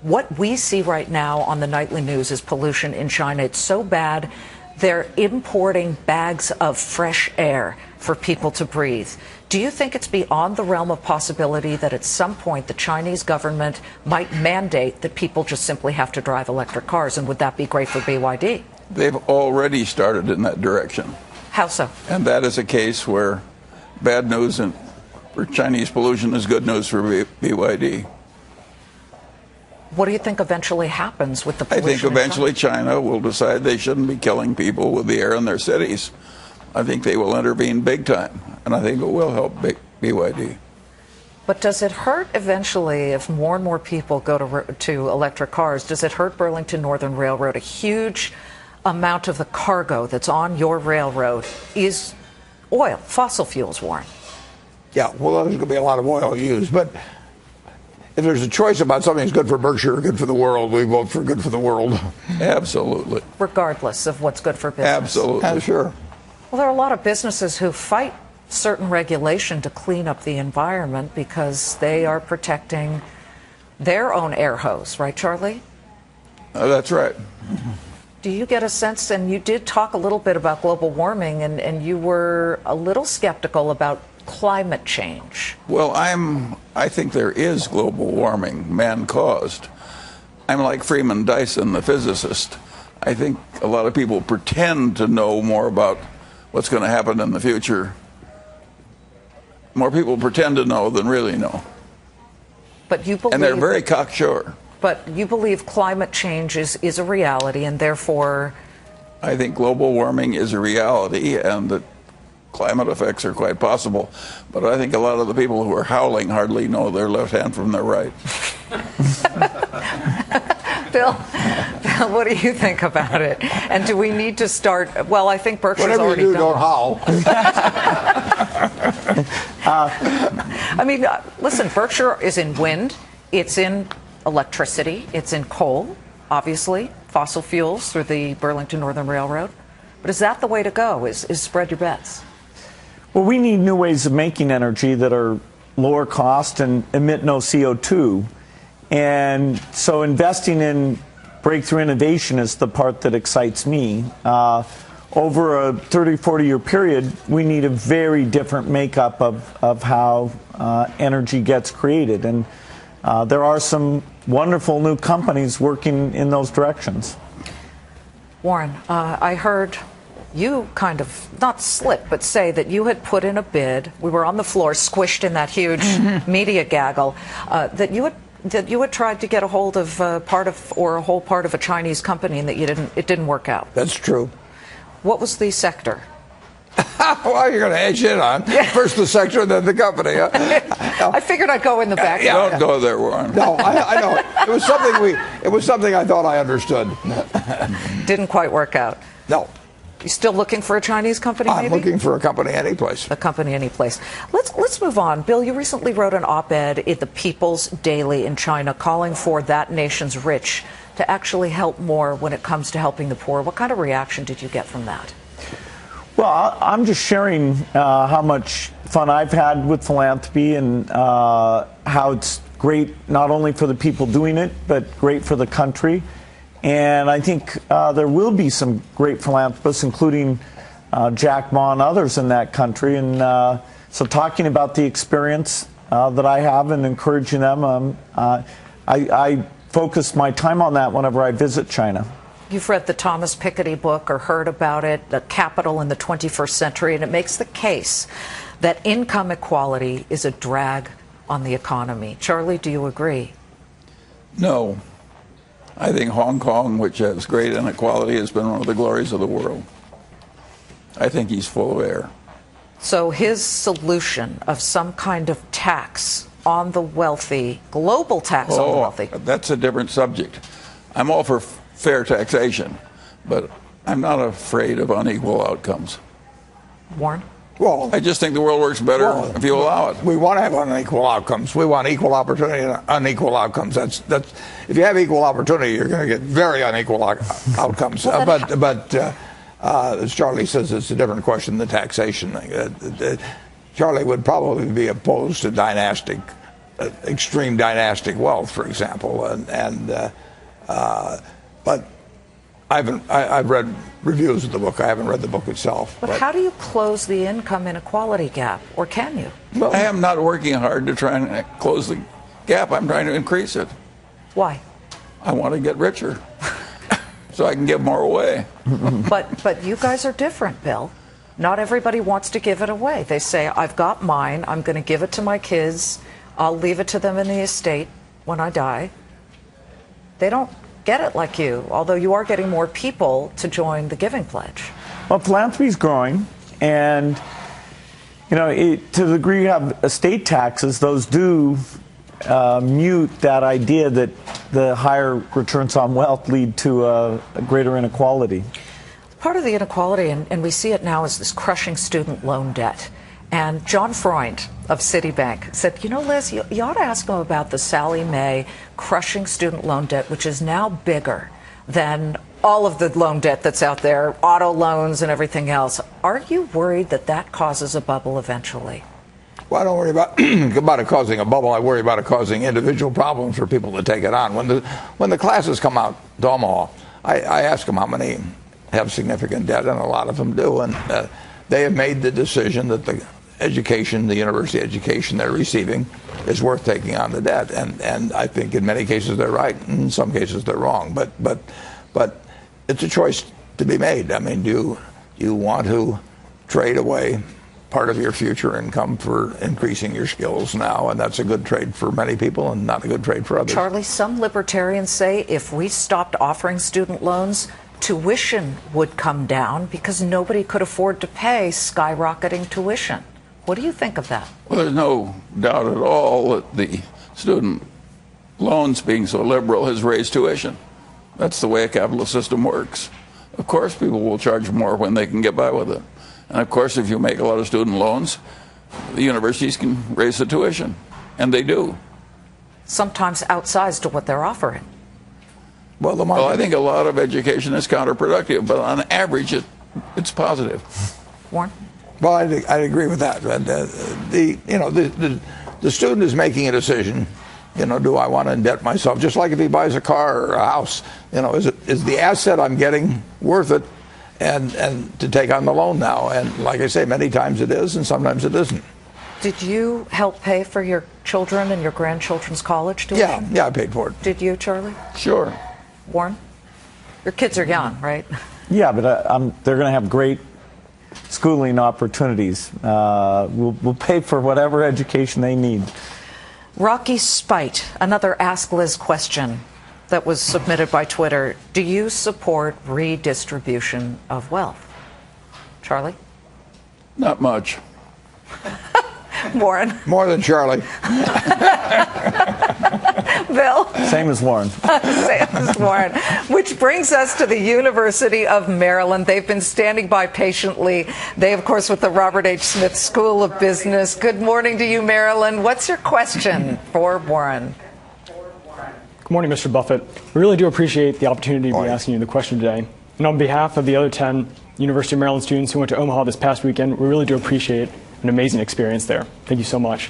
what we see right now on the nightly news is pollution in China. It's so bad, they're importing bags of fresh air for people to breathe. Do you think it's beyond the realm of possibility that at some point the Chinese government might mandate that people just simply have to drive electric cars, and would that be great for BYD? They've already started in that direction. How so? And that is a case where bad news for Chinese pollution is good news for BYD. What do you think eventually happens with the pollution? I think eventually China will decide they shouldn't be killing people with the air in their cities. I think they will intervene big time, and I think it will help BYD. But does it hurt eventually if more and more people go to electric cars? Does it hurt Burlington Northern Railroad? A huge amount of the cargo that's on your railroad is oil, fossil fuels, Warren. Yeah, well, there's going to be a lot of oil used, but if there's a choice about something that's good for Berkshire or good for the world, we vote for good for the world. Absolutely. Regardless of what's good for business. Absolutely. Sure. Well, there are a lot of businesses who fight certain regulation to clean up the environment because they are protecting their own air hose, right, Charlie? That's right. Do you get a sense, and you did talk a little bit about global warming, and you were a little skeptical about climate change? Well, I think there is global warming, man-caused. I'm like Freeman Dyson, the physicist. I think a lot of people pretend to know more about what's going to happen in the future. More people pretend to know than really know. But you believe, and they're very cocksure. But you believe climate change is a reality, and therefore... I think global warming is a reality, and that climate effects are quite possible. But I think a lot of the people who are howling hardly know their left hand from their right. Bill, what do you think about it? And do we need to start? Well, I think Berkshire's already done. Whatever you do, don't howl. I mean, listen, Berkshire is in wind, it's in electricity, it's in coal, obviously, fossil fuels through the Burlington Northern Railroad. But is that the way to go, is spread your bets? Well, we need new ways of making energy that are lower cost and emit no CO2. And so investing in breakthrough innovation is the part that excites me. over a 30, 40-year period, we need a very different makeup of how energy gets created. And there are some wonderful new companies working in those directions. Warren, I heard you kind of, not slip, but say that you had put in a bid. We were on the floor, squished in that huge media gaggle, that you had tried to get a hold of a whole part of a Chinese company, and that it didn't work out. That's true. What was the sector? Well, you're going to edge in on first the sector and then the company. I figured I'd go in the back. Don't go there, Warren. No, I know. It was something I thought I understood. Didn't quite work out. No. You still looking for a Chinese company, maybe? I'm looking for a company anyplace. A company anyplace. Let's move on. Bill, you recently wrote an op-ed in the People's Daily in China calling for that nation's rich to actually help more when it comes to helping the poor. What kind of reaction did you get from that? Well, I'm just sharing how much fun I've had with philanthropy, and how it's great not only for the people doing it, but great for the country. And I think there will be some great philanthropists, including Jack Ma and others in that country. And so talking about the experience that I have and encouraging them, I focus my time on that whenever I visit China. You've read the Thomas Piketty book or heard about it, The Capital in the 21st Century, and it makes the case that income equality is a drag on the economy. Charlie, do you agree? No. I think Hong Kong, which has great inequality, has been one of the glories of the world. I think he's full of air. So his solution of some kind of tax on the wealthy, global tax on the wealthy. That's a different subject. I'm all for fair taxation, but I'm not afraid of unequal outcomes. Warren? Well, I just think the world works better if you allow it. We want to have unequal outcomes. We want equal opportunity and unequal outcomes. That's if you have equal opportunity, you're going to get very unequal outcomes. As Charlie says, it's a different question than the taxation thing. Charlie would probably be opposed to extreme dynastic wealth, for example, but I've read reviews of the book. I haven't read the book itself. But how do you close the income inequality gap, or can you? Well, I am not working hard to try and close the gap. I'm trying to increase it. Why? I want to get richer so I can give more away. But you guys are different, Bill. Not everybody wants to give it away. They say, I've got mine. I'm going to give it to my kids. I'll leave it to them in the estate when I die. They don't get it like you, although you are getting more people to join the Giving Pledge. Well, philanthropy is growing, and to the degree you have estate taxes, those do mute that idea that the higher returns on wealth lead to a greater inequality. Part of the inequality, and we see it now, is this crushing student loan debt. And John Freund of Citibank said, Liz, you ought to ask him about the Sallie Mae crushing student loan debt, which is now bigger than all of the loan debt that's out there, auto loans and everything else. Are you worried that that causes a bubble eventually? Well, I don't worry about it causing a bubble. I worry about it causing individual problems for people to take it on. When the classes come out to Omaha, I ask them how many have significant debt, and a lot of them do. And they have made the decision that the university education they're receiving is worth taking on the debt. And I think in many cases they're right, and in some cases they're wrong. But it's a choice to be made. I mean, do you want to trade away part of your future income for increasing your skills now? And that's a good trade for many people and not a good trade for others. Charlie, some libertarians say if we stopped offering student loans, tuition would come down because nobody could afford to pay skyrocketing tuition. What do you think of that? Well, there's no doubt at all that the student loans being so liberal has raised tuition. That's the way a capitalist system works. Of course, people will charge more when they can get by with it. And of course, if you make a lot of student loans, the universities can raise the tuition. And they do. Sometimes outsized to what they're offering. Well, I think a lot of education is counterproductive, but on average, it's positive. Warren? Well, I agree with that. The student is making a decision. Do I want to indebt myself? Just like if he buys a car or a house, is the asset I'm getting worth it? and to take on the loan now. And like I say, many times it is, and sometimes it isn't. Did you help pay for your children and your grandchildren's college tuition? Yeah, I paid for it. Did you, Charlie? Sure. Warren? Your kids are young, right? Yeah, but they're going to have great schooling opportunities. We'll pay for whatever education they need. Rocky Spite, another Ask Liz question that was submitted by Twitter. Do you support redistribution of wealth? Charlie? Not much. Warren? More than Charlie. Bill? Same as Warren. Same as Warren. Which brings us to the University of Maryland. They've been standing by patiently. They, of course, with the Robert H. Smith School of Business. Good morning to you, Maryland. What's your question for Warren? Good morning, Mr. Buffett. We really do appreciate the opportunity to be asking you the question today. And on behalf of the other 10 University of Maryland students who went to Omaha this past weekend, we really do appreciate an amazing experience there. Thank you so much.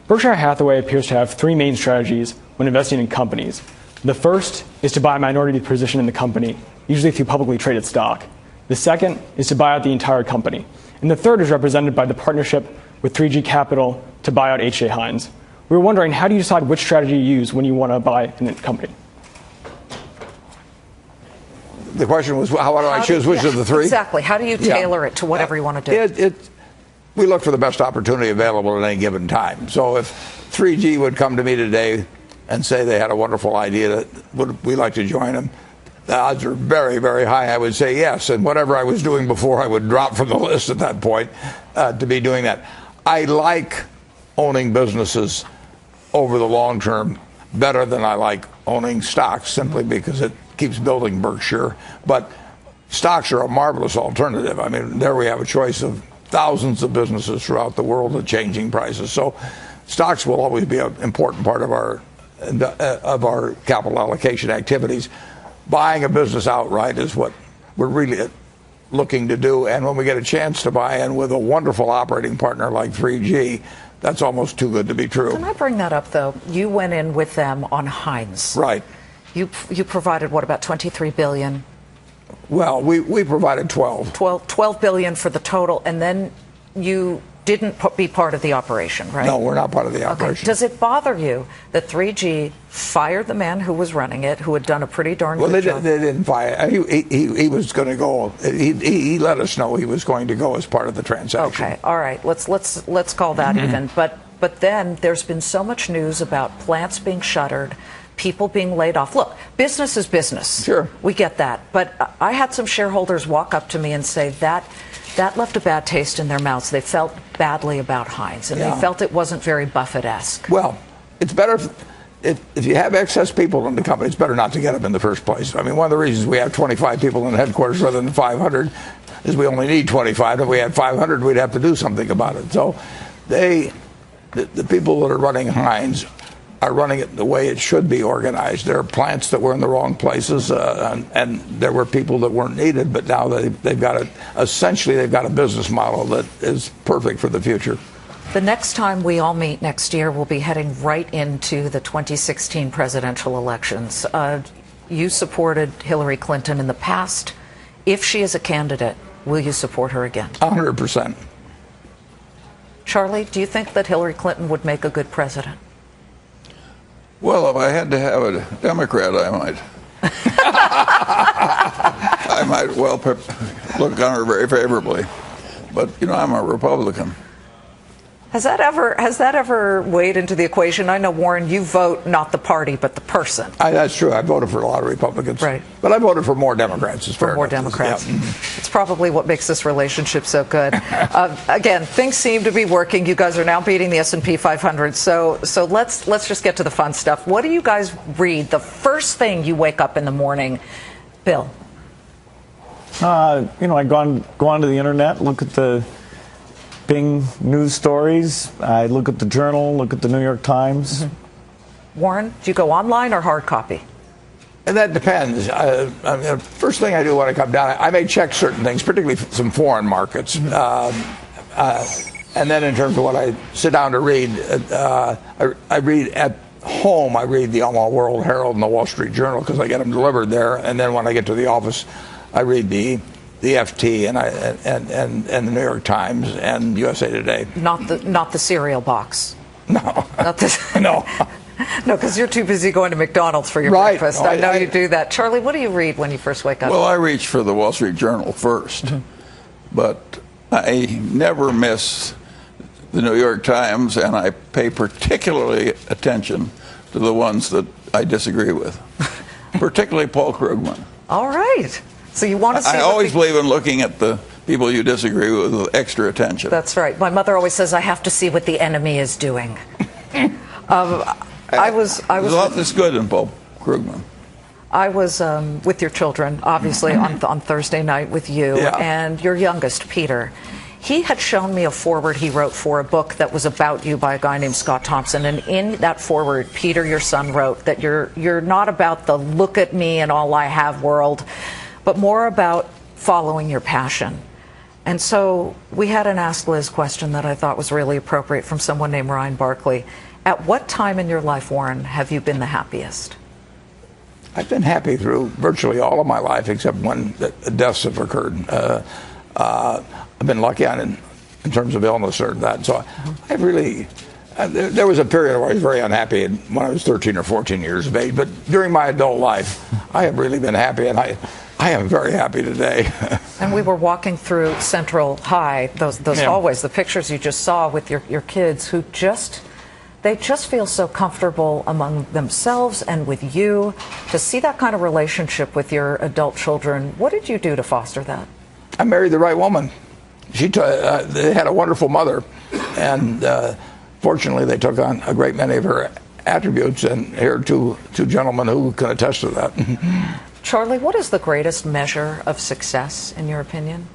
Berkshire Hathaway appears to have three main strategies when investing in companies. The first is to buy a minority position in the company, usually through publicly traded stock. The second is to buy out the entire company. And the third is represented by the partnership with 3G Capital to buy out H.J. Heinz. We were wondering, how do you decide which strategy you use when you want to buy a company? The question was, how do I choose which of the three? Exactly. How do you tailor it to whatever you want to do? We look for the best opportunity available at any given time. So if 3G would come to me today and say they had a wonderful idea that would we like to join them, the odds are very, very high. I would say yes, and whatever I was doing before, I would drop from the list at that point to be doing that. I like owning businesses over the long term better than I like owning stocks, simply because it keeps building Berkshire. But stocks are a marvelous alternative. I mean, there we have a choice of thousands of businesses throughout the world at changing prices. So stocks will always be an important part of our capital allocation activities. Buying a business outright is what we're really looking to do. And when we get a chance to buy in with a wonderful operating partner like 3G, that's almost too good to be true. Can I bring that up, though? You went in with them on Heinz. Right. You provided, what, about $23 billion? Well, we provided 12. 12 billion for the total, and then you didn't be part of the operation, right? No, we're not part of the operation. Okay. Does it bother you that 3G fired the man who was running it, who had done a pretty darn good job? They didn't fire. He was going to go. He let us know he was going to go as part of the transaction. Okay, all right. Let's call that even. But then there's been so much news about plants being shuttered, people being laid off. Look, business is business. Sure. We get that. But I had some shareholders walk up to me and say that left a bad taste in their mouths. They felt badly about Heinz, and they felt it wasn't very Buffett-esque. Well, it's better if you have excess people in the company, it's better not to get them in the first place. I mean, one of the reasons we have 25 people in headquarters rather than 500 is we only need 25. If we had 500, we'd have to do something about it. So the people that are running Heinz are running it the way it should be organized. There are plants that were in the wrong places, and there were people that weren't needed, but now they've got a business model that is perfect for the future. The next time we all meet next year, we'll be heading right into the 2016 presidential elections. You supported Hillary Clinton in the past. If she is a candidate, will you support her again? 100%. Charlie, do you think that Hillary Clinton would make a good president? Well, if I had to have a Democrat, I might. I might look on her very favorably. But, I'm a Republican. Has that ever weighed into the equation? I know, Warren, you vote not the party, but the person. That's true. I voted for a lot of Republicans. Right. But I voted for more Democrats. For more Democrats. Yeah. It's probably what makes this relationship so good. Again, things seem to be working. You guys are now beating the S&P 500. So let's just get to the fun stuff. What do you guys read the first thing you wake up in the morning? Bill? I go onto the internet, look at the Bing news stories. I look at the Journal, look at the New York Times. Mm-hmm. Warren, do you go online or hard copy? And that depends. First thing I do when I come down, I may check certain things, particularly some foreign markets. And then in terms of what I sit down to read, I read at home. I read the Omaha World Herald and the Wall Street Journal because I get them delivered there. And then when I get to the office, I read the the FT and the New York Times and USA Today. Not the cereal box. No. Not this. No. No, because you're too busy going to McDonald's for your Right. breakfast. No, I know you do that. Charlie, what do you read when you first wake up? Well, I reach for the Wall Street Journal first, but I never miss the New York Times, and I pay particularly attention to the ones that I disagree with, particularly Paul Krugman. All right. So you want to see. I always believe in looking at the people you disagree with extra attention. That's right. My mother always says I have to see what the enemy is doing. I was. There's a lot that's good in Paul Krugman. I was with your children, obviously, on Thursday night with you and your youngest, Peter. He had shown me a foreword he wrote for a book that was about you by a guy named Scott Thompson. And in that foreword, Peter, your son, wrote that you're not about the look at me and all I have world, but more about following your passion. And so we had an Ask Liz question that I thought was really appropriate from someone named Ryan Barkley. At what time in your life, Warren, have you been the happiest? I've been happy through virtually all of my life, except when the deaths have occurred. I've been lucky in terms of illness or that. So I really, there was a period where I was very unhappy when I was 13 or 14 years of age. But during my adult life, I have really been happy, and I am very happy today. And we were walking through Central High, those hallways, the pictures you just saw with your kids who they just feel so comfortable among themselves and with you. To see that kind of relationship with your adult children, what did you do to foster that? I married the right woman. They had a wonderful mother, and fortunately they took on a great many of her attributes, and here are two gentlemen who can attest to that. Charlie, what is the greatest measure of success, in your opinion?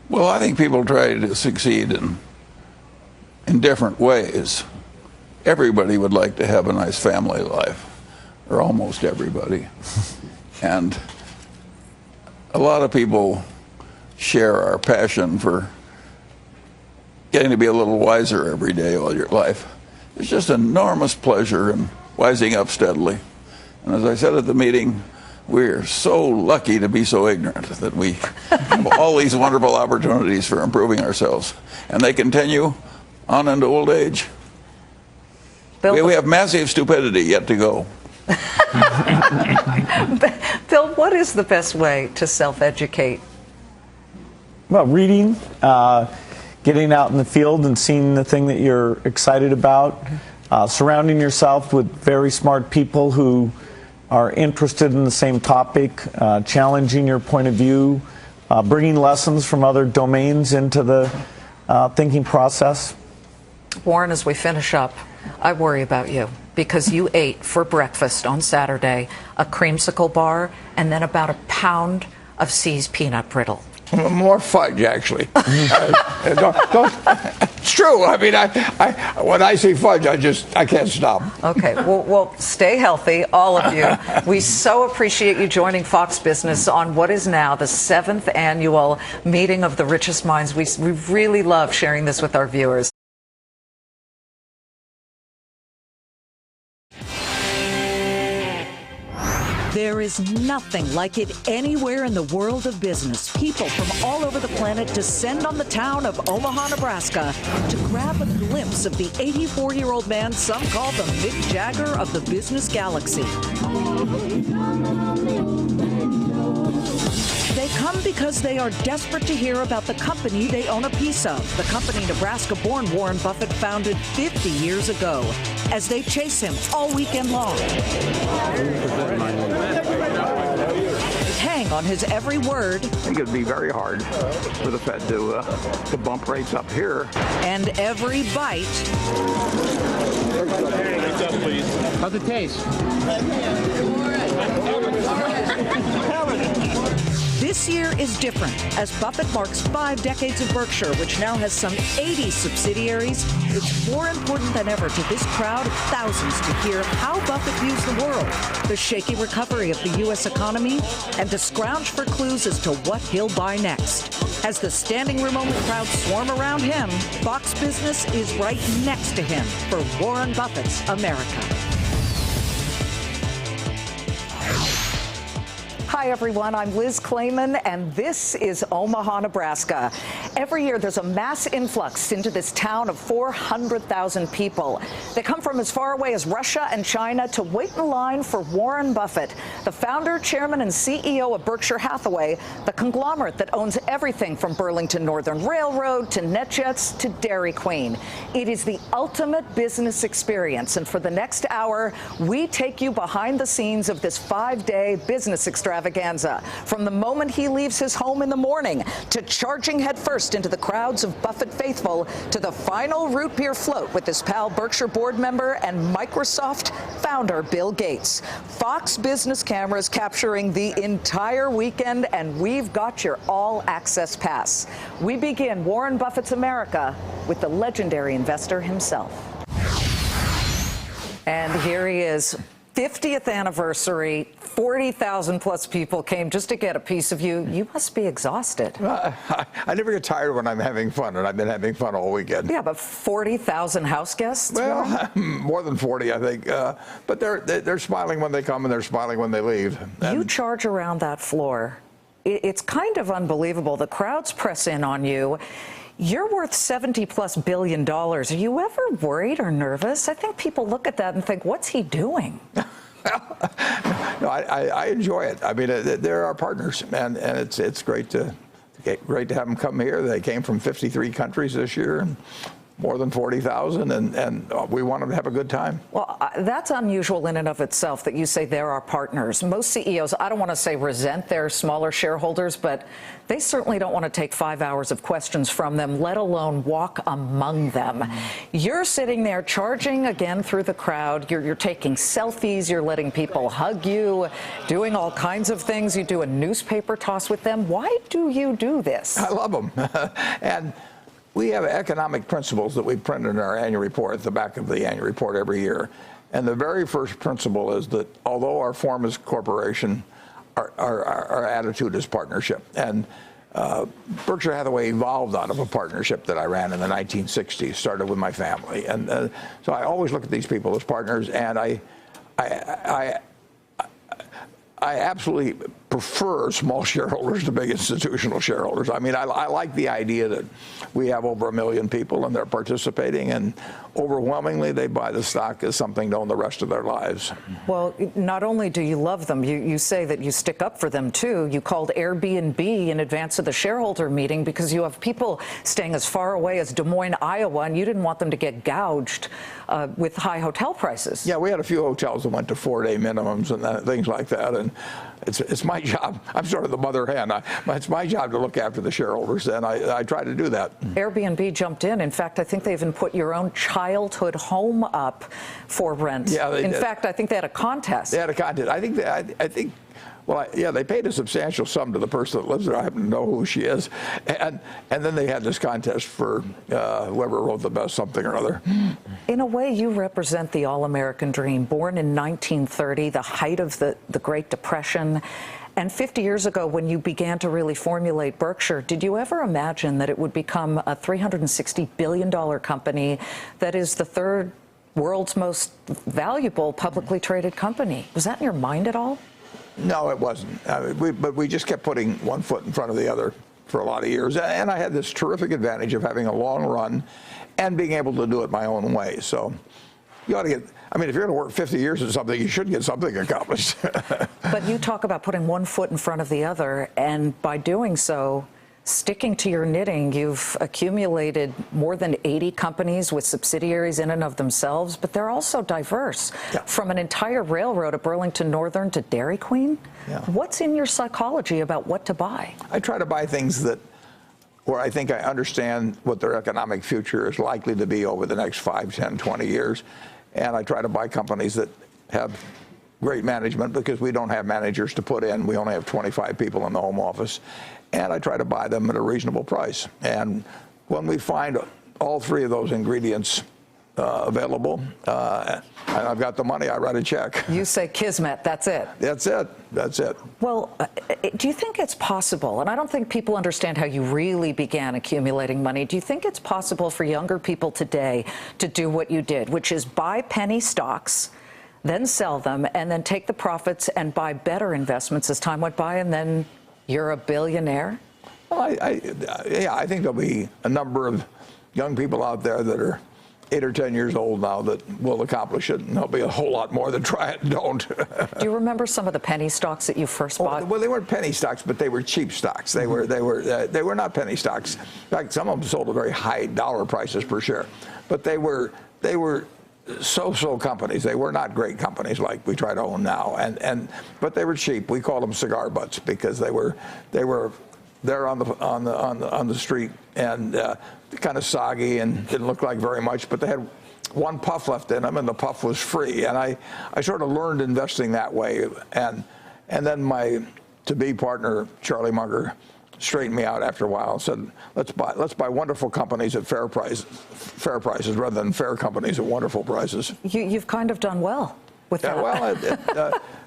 Well, I think people try to succeed in different ways. Everybody would like to have a nice family life, or almost everybody. And a lot of people share our passion for getting to be a little wiser every day all your life. There's just enormous pleasure in wising up steadily. And as I said at the meeting, we're so lucky to be so ignorant that we have all these wonderful opportunities for improving ourselves. And they continue on into old age. Bill, we have massive stupidity yet to go. Bill, what is the best way to self-educate? Well, reading, getting out in the field and seeing the thing that you're excited about, surrounding yourself with very smart people who are interested in the same topic, challenging your point of view, bringing lessons from other domains into the thinking process. Warren, as we finish up, I worry about you because you ate for breakfast on Saturday a creamsicle bar and then about a pound of C's peanut brittle. More fudge, actually. It's true. I mean, when I see fudge, I can't stop. Okay. Well, stay healthy, all of you. We so appreciate you joining Fox Business on what is now the 7th annual meeting of the richest minds. We really love sharing this with our viewers. There is nothing like it anywhere in the world of business. People from all over the planet descend on the town of Omaha, Nebraska to grab a glimpse of the 84-year-old man some call the Mick Jagger of the business galaxy. They come because they are desperate to hear about the company they own a piece of, the company Nebraska-born Warren Buffett founded 50 years ago, as they chase him all weekend long. Hang on his every word. I think it would be very hard for the Fed to bump rates up here. And every bite. How's it taste? This year is different, as Buffett marks 5 decades of Berkshire, which now has some 80 subsidiaries. It's more important than ever to this crowd of thousands to hear how Buffett views the world, the shaky recovery of the U.S. economy, and to scrounge for clues as to what he'll buy next. As the standing room only crowd swarm around him, Fox Business is right next to him for Warren Buffett's America. Hi, everyone. I'm Liz Clayman, and this is Omaha, Nebraska. Every year, there's a mass influx into this town of 400,000 people. They come from as far away as Russia and China to wait in line for Warren Buffett, the founder, chairman, and CEO of Berkshire Hathaway, the conglomerate that owns everything from Burlington Northern Railroad to NetJets to Dairy Queen. It is the ultimate business experience, and for the next hour, we take you behind the scenes of this 5-day business extravaganza. From the moment he leaves his home in the morning to charging headfirst into the crowds of Buffett faithful to the final root beer float with his pal Berkshire board member and Microsoft founder Bill Gates. Fox Business cameras capturing the entire weekend, and we've got your all-access pass. We begin Warren Buffett's America with the legendary investor himself. And here he is. 50th anniversary, 40,000 plus people came just to get a piece of you. You must be exhausted. I never get tired when I'm having fun, and I've been having fun all weekend. Yeah, but 40,000 house guests? Well, more than 40, I think. But they're smiling when they come, and they're smiling when they leave. You charge around that floor. It's kind of unbelievable. The crowds press in on you. You're worth $70+ billion. Are you ever worried or nervous? I think people look at that and think, what's he doing? No, I enjoy it. I mean, they're our partners, and it's great to have them come here. They came from 53 countries this year, and more than 40,000, and we want them to have a good time. Well, that's unusual in and of itself that you say they're our partners. Most CEOs, I don't want to say resent their smaller shareholders, but they certainly don't want to take 5 hours of questions from them, let alone walk among them. You're sitting there charging again through the crowd. You're taking selfies. You're letting people hug you, doing all kinds of things. You do a newspaper toss with them. Why do you do this? I love them. And we have economic principles that we print in our annual report, at the back of the annual report every year. And the very first principle is that although our form is corporation, our attitude is partnership. And Berkshire Hathaway evolved out of a partnership that I ran in the 1960s, started with my family. And so I always look at these people as partners, and I absolutely prefer small shareholders to big institutional shareholders. I mean, I like the idea that we have over 1 million people and they're participating, and overwhelmingly they buy the stock as something to own the rest of their lives. Well, not only do you love them, you say that you stick up for them too. You called Airbnb in advance of the shareholder meeting because you have people staying as far away as Des Moines, Iowa, and you didn't want them to get gouged with high hotel prices. Yeah, we had a few hotels that went to 4-day minimums and things like that, and it's my job. I'm sort of the mother hen. It's my job to look after the shareholders, and I try to do that. Airbnb jumped in. In fact, I think they even put your own childhood home up for rent. Yeah, in fact, I think they had a contest. They had a contest. I think. Well, they paid a substantial sum to the person that lives there. I happen to know who she is, and then they had this contest for whoever wrote the best something or other. In a way, you represent the all-American dream. Born in 1930, the height of the Great Depression, and 50 years ago, when you began to really formulate Berkshire, did you ever imagine that it would become a $360 billion company that is the third world's most valuable publicly traded company? Was that in your mind at all? No, it wasn't. But we just kept putting one foot in front of the other for a lot of years. And I had this terrific advantage of having a long run and being able to do it my own way. So you ought to get, I mean, if you're going to work 50 years at something, you should get something accomplished. But you talk about putting one foot in front of the other, and by doing so, sticking to your knitting, you've accumulated more than 80 companies with subsidiaries in and of themselves, but they're also diverse. Yeah. From an entire railroad at Burlington Northern to Dairy Queen. Yeah. What's in your psychology about what to buy? I try to buy things where I think I understand what their economic future is likely to be over the next 5, 10, 20 years. And I try to buy companies that have great management, because we don't have managers to put in. We only have 25 people in the home office. And I try to buy them at a reasonable price. And when we find all three of those ingredients available, and I've got the money, I write a check. You say kismet, that's it. That's it. That's it. Well, do you think it's possible, and I don't think people understand how you really began accumulating money, do you think it's possible for younger people today to do what you did, which is buy penny stocks, then sell them, and then take the profits and buy better investments as time went by, and then you're a billionaire? Well, I think there'll be a number of young people out there that are 8 or 10 years old now that will accomplish it, and there'll be a whole lot more that try it and don't. Do you remember some of the penny stocks that you first bought? Well, they weren't penny stocks, but they were cheap stocks. They were not penny stocks. In fact, some of them sold at very high dollar prices per share, but they were so-so companies. They were not great companies like we try to own now, but they were cheap. We called them cigar butts because they were there on the street and kind of soggy and didn't look like very much, but they had one puff left in them, and the puff was free. And I sort of learned investing that way, and then my to-be partner Charlie Munger straightened me out after a while and said, let's buy wonderful companies at fair prices rather than fair companies at wonderful prices. You've kind of done well with that.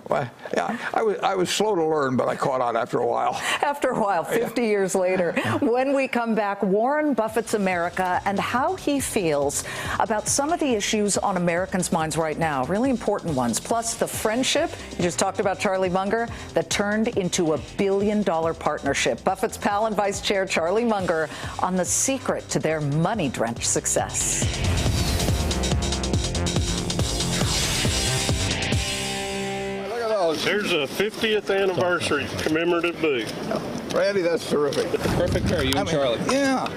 I was slow to learn, but I caught on after a while. After a while, 50 years later. When we come back, Warren Buffett's America and how he feels about some of the issues on Americans' minds right now, really important ones, plus the friendship, you just talked about Charlie Munger, that turned into $1 billion partnership. Buffett's pal and vice chair, Charlie Munger, on the secret to their money-drenched success. Here's a 50th anniversary commemorative booth. Randy, that's terrific. Perfect pair, you and Charlie. Yeah,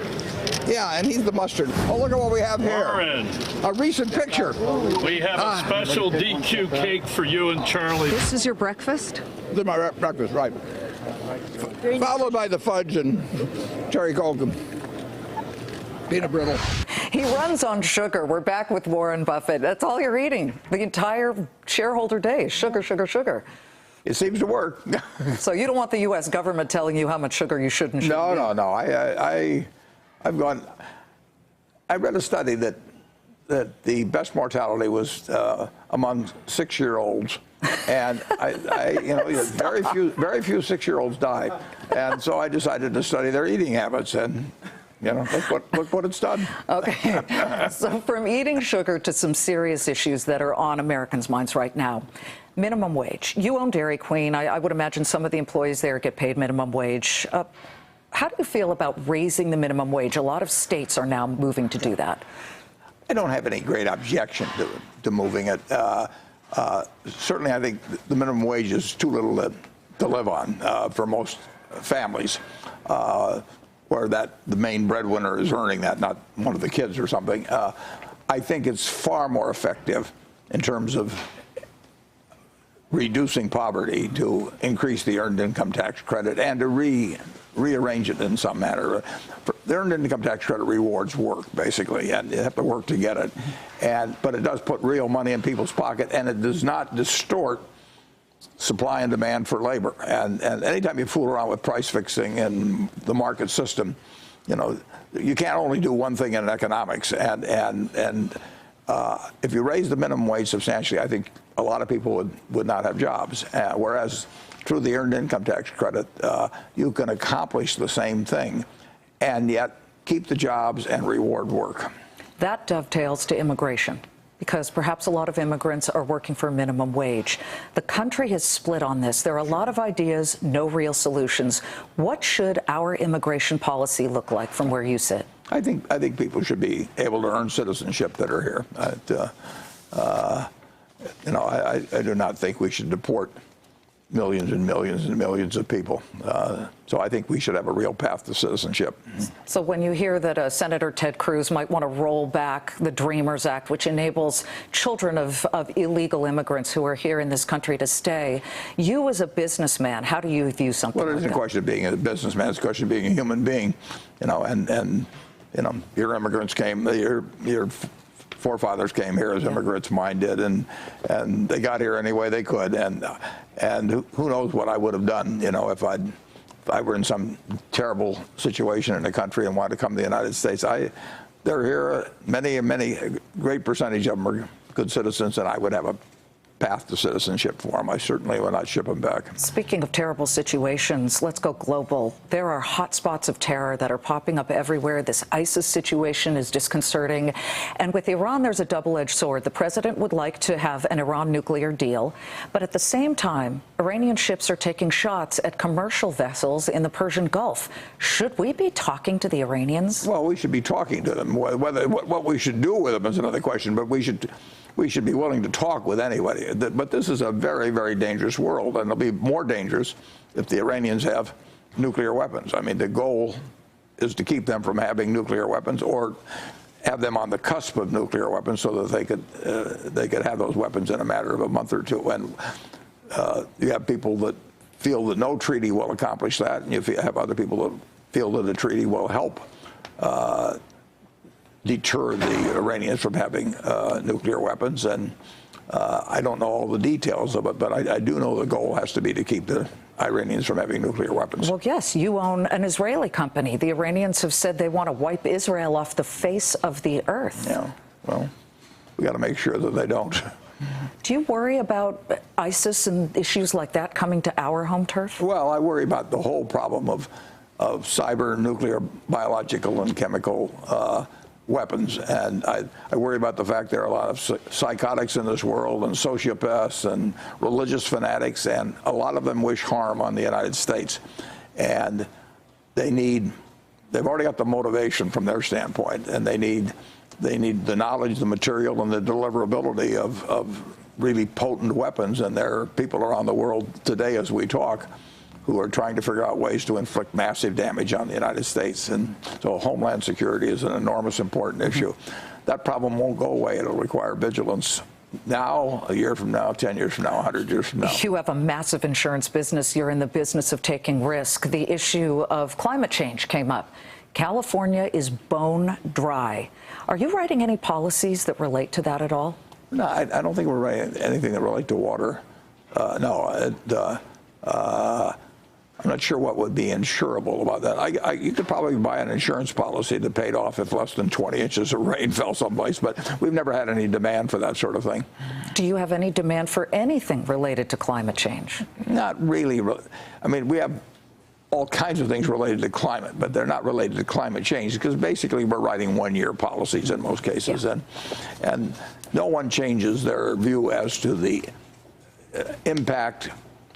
and he's the mustard. Oh, look at what we have here. Warren. A recent picture. We have a special DQ cake for you and Charlie. This is your breakfast? This is my breakfast, right. Followed by the fudge and cherry coke and peanut brittle. He runs on sugar. We're back with Warren Buffett. That's all you're eating. The entire shareholder day. Sugar, sugar, sugar. It seems to work. So you don't want the U.S. government telling you how much sugar you should and shouldn't No. I read a study that the best mortality was among 6-year-olds, and very few 6-year-olds died, and so I decided to study their eating habits, and look what it's done. Okay, so from eating sugar to some serious issues that are on Americans' minds right now. Minimum wage. You own Dairy Queen. I would imagine some of the employees there get paid minimum wage. How do you feel about raising the minimum wage? A lot of states are now moving to do that. I don't have any great objection to moving it. Certainly, I think the minimum wage is too little to live on for most families, where the main breadwinner is earning that, not one of the kids or something. I think it's far more effective in terms of reducing poverty to increase the earned income tax credit and to rearrange it in some manner. The earned income tax credit rewards work, basically, and you have to work to get it. But it does put real money in people's pocket, and it does not distort supply and demand for labor. And anytime you fool around with price fixing and the market system, you can't only do one thing in economics. And if you raise the minimum wage substantially, I think a lot of people would not have jobs. Whereas through the earned income tax credit, you can accomplish the same thing and yet keep the jobs and reward work. That dovetails to immigration, because perhaps a lot of immigrants are working for a minimum wage. The country has split on this. There are a lot of ideas, no real solutions. What should our immigration policy look like from where you sit? I think people should be able to earn citizenship that are here. I do not think we should deport millions and millions and millions of people. So I think we should have a real path to citizenship. So when you hear that Senator Ted Cruz might want to roll back the Dreamers Act, which enables children of illegal immigrants who are here in this country to stay, you as a businessman, how do you view something like that? Well, it isn't a question of being a businessman. It's a question of being a human being. Your immigrants came, your forefathers came here as immigrants, mine did, and they got here any way they could, and who knows what I would have done, if I were in some terrible situation in the country and wanted to come to the United States. They're here, many, a great percentage of them are good citizens, and I would have a path to citizenship for them. I certainly will not ship them back. Speaking of terrible situations, let's go global. There are hotspots of terror that are popping up everywhere. This ISIS situation is disconcerting. And with Iran, there's a double-edged sword. The president would like to have an Iran nuclear deal, but at the same time, Iranian ships are taking shots at commercial vessels in the Persian Gulf. Should we be talking to the Iranians? Well, we should be talking to them. What we should do with them is another question, but we should be willing to talk with anybody. But this is a very, very dangerous world, and it'll be more dangerous if the Iranians have nuclear weapons. I mean, the goal is to keep them from having nuclear weapons or have them on the cusp of nuclear weapons so that they could have those weapons in a matter of a month or two. And you have people that feel that no treaty will accomplish that, and you have other people that feel that a treaty will help deter the Iranians from having nuclear weapons. And I don't know all the details of it, but I do know the goal has to be to keep the Iranians from having nuclear weapons. Well, yes, you own an Israeli company. The Iranians have said they want to wipe Israel off the face of the earth. Yeah, well, we got to make sure that they don't. Do you worry about ISIS and issues like that coming to our home turf? Well, I worry about the whole problem of cyber, nuclear, biological, and chemical weapons. And I worry about the fact there are a lot of psychotics in this world and sociopaths and religious fanatics, and a lot of them wish harm on the United States. And they've already got the motivation from their standpoint, and they need the knowledge, the material, and the deliverability of really potent weapons. And there are people around the world today as we talk who are trying to figure out ways to inflict massive damage on the United States. And so homeland security is an enormous, important issue. That problem won't go away. It'll require vigilance now, a year from now, 10 years from now, 100 years from now. You have a massive insurance business. You're in the business of taking risk. The issue of climate change came up. California is bone dry. Are you writing any policies that relate to that at all? No, I don't think we're writing anything that relates to water. I'm not sure what would be insurable about that. You could probably buy an insurance policy that paid off if less than 20 inches of rain fell someplace, but we've never had any demand for that sort of thing. Do you have any demand for anything related to climate change? Not really. I mean, we have all kinds of things related to climate, but they're not related to climate change because basically we're writing one-year policies in most cases, yeah. And no one changes their view as to the impact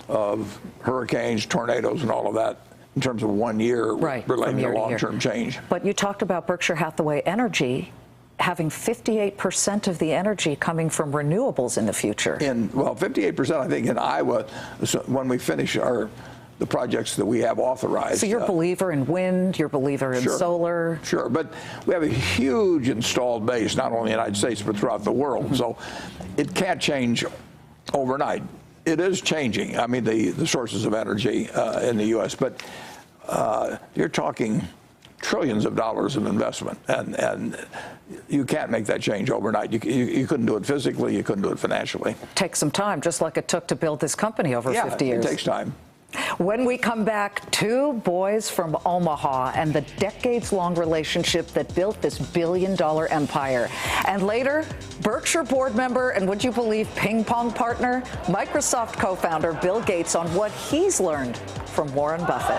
of hurricanes, tornadoes, and all of that in terms of 1 year relating to long-term change. But you talked about Berkshire Hathaway Energy having 58% of the energy coming from renewables in the future. 58%, I think, in Iowa, when we finish the projects that we have authorized. So you're a believer in wind, you're a believer in solar? Sure, but we have a huge installed base, not only in the United States, but throughout the world. Mm-hmm. So it can't change overnight. It is changing. I mean, the sources of energy in the U.S., but you're talking trillions of dollars of investment, and you can't make that change overnight. You couldn't do it physically. You couldn't do it financially. Take some time, just like it took to build this company over 50 years. It takes time. When we come back, two boys from Omaha and the decades-long relationship that built this billion-dollar empire. And later, Berkshire board member and, would you believe, ping pong partner, Microsoft co-founder Bill Gates on what he's learned from Warren Buffett.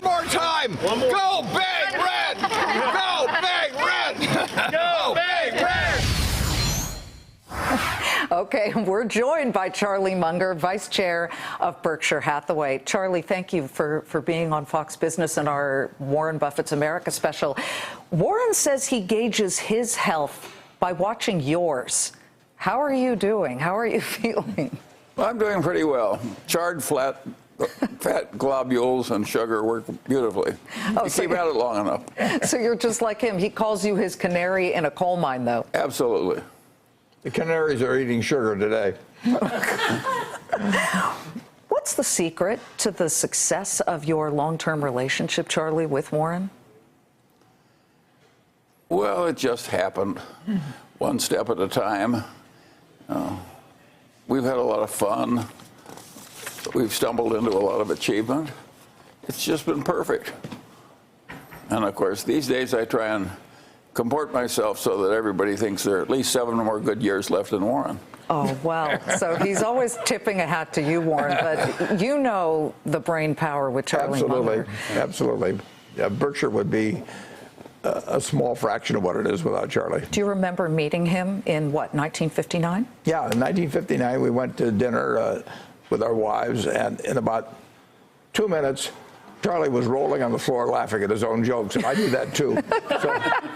More time! One more. Go Big Red! Go Big Red! Go Big Red! Okay, we're joined by Charlie Munger, Vice Chair of Berkshire Hathaway. Charlie, thank you for being on Fox Business and our Warren Buffett's America special. Warren says he gauges his health by watching yours. How are you doing? How are you feeling? Well, I'm doing pretty well. Charred fat globules and sugar work beautifully. You keep at it long enough. So you're just like him. He calls you his canary in a coal mine, though. Absolutely. The canaries are eating sugar today. What's the secret to the success of your long-term relationship, Charlie, with Warren? Well, it just happened, one step at a time. We've had a lot of fun. We've stumbled into a lot of achievement. It's just been perfect. And of course, these days I try and comport myself so that everybody thinks there are at least 7 more good years left in Warren. Oh, well, so he's always tipping a hat to you, Warren, but you know the brain power with Charlie Munger. Absolutely. Yeah, Berkshire would be a small fraction of what it is without Charlie. Do you remember meeting him in, what, 1959? Yeah, in 1959, we went to dinner with our wives, and in about 2 minutes, Charlie was rolling on the floor laughing at his own jokes, and I did that too. So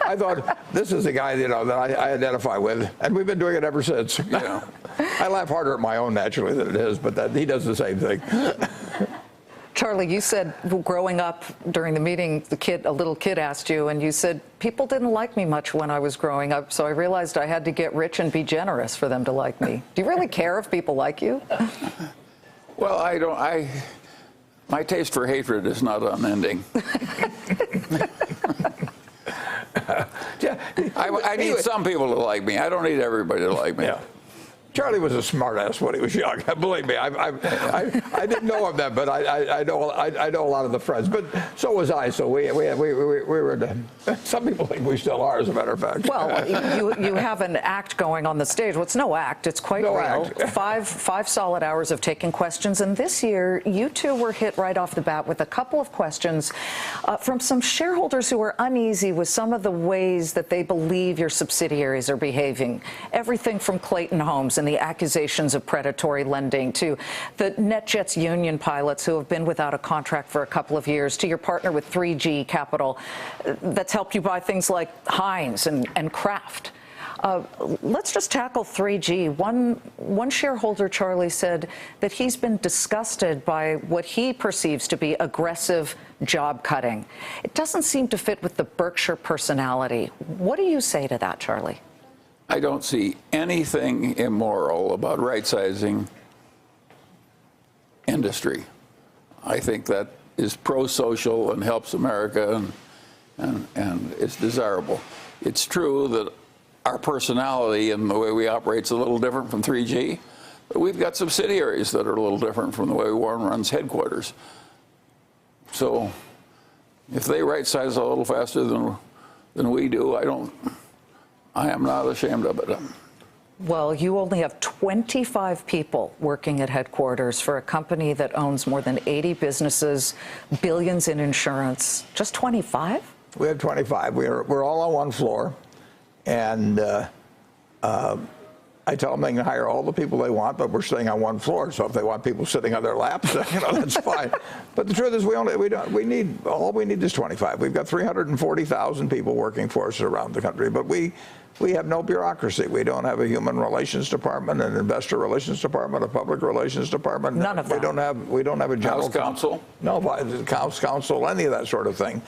I thought, this is the guy that I identify with, and we've been doing it ever since. Yeah. I laugh harder at my own, naturally, than it is, but he does the same thing. Charlie, you said growing up during the meeting, a little kid asked you, and you said, people didn't like me much when I was growing up, so I realized I had to get rich and be generous for them to like me. Do you really care if people like you? Well, I don't. My taste for hatred is not unending. I need some people to like me. I don't need everybody to like me. Yeah. Charlie was a smartass when he was young. Believe me, I didn't know him then, but I know a lot of the friends. But so was I. So we were. Some people think we still are, as a matter of fact. Well, you have an act going on the stage. Well, it's no act. It's quite no real. Act. Five solid hours of taking questions, and this year you two were hit right off the bat with a couple of questions from some shareholders who are uneasy with some of the ways that they believe your subsidiaries are behaving. Everything from Clayton Homes and the accusations of predatory lending, to the NetJets union pilots who have been without a contract for a couple of years, to your partner with 3G Capital that's helped you buy things like Heinz and Kraft. Let's just tackle 3G. One shareholder, Charlie, said that he's been disgusted by what he perceives to be aggressive job cutting. It doesn't seem to fit with the Berkshire personality. What do you say to that, Charlie? I don't see anything immoral about right-sizing industry. I think that is pro-social and helps America, and it's desirable. It's true that our personality and the way we operate is a little different from 3G, but we've got subsidiaries that are a little different from the way Warren runs headquarters. So if they right-size a little faster than we do, I am not ashamed of it. Well, you only have 25 people working at headquarters for a company that owns more than 80 businesses, billions in insurance. Just 25? We have 25. We're all on one floor, and I tell them they can hire all the people they want, but we're staying on one floor. So if they want people sitting on their laps, that's fine. But the truth is, we need is 25. We've got 340,000 people working for us around the country, but we have no bureaucracy. We don't have a human relations department, an investor relations department, a public relations department. None of that. We don't have a general House counsel. No, House counsel, any of that sort of thing.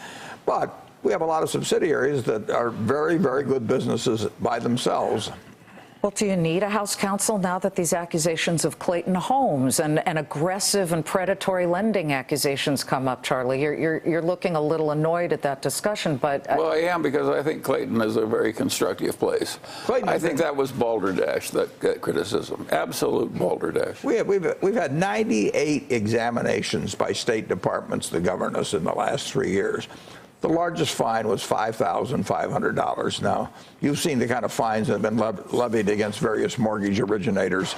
But we have a lot of subsidiaries that are very, very good businesses by themselves. Well, do you need a House counsel now that these accusations of Clayton Homes and aggressive and predatory lending accusations come up, Charlie? You're looking a little annoyed at that discussion, but... Well, I am, because I think Clayton is a very constructive place. I think that was balderdash, that criticism. Absolute balderdash. We've had 98 examinations by state departments that govern us in the last 3 years. The largest fine was $5,500. Now, you've seen the kind of fines that have been levied against various mortgage originators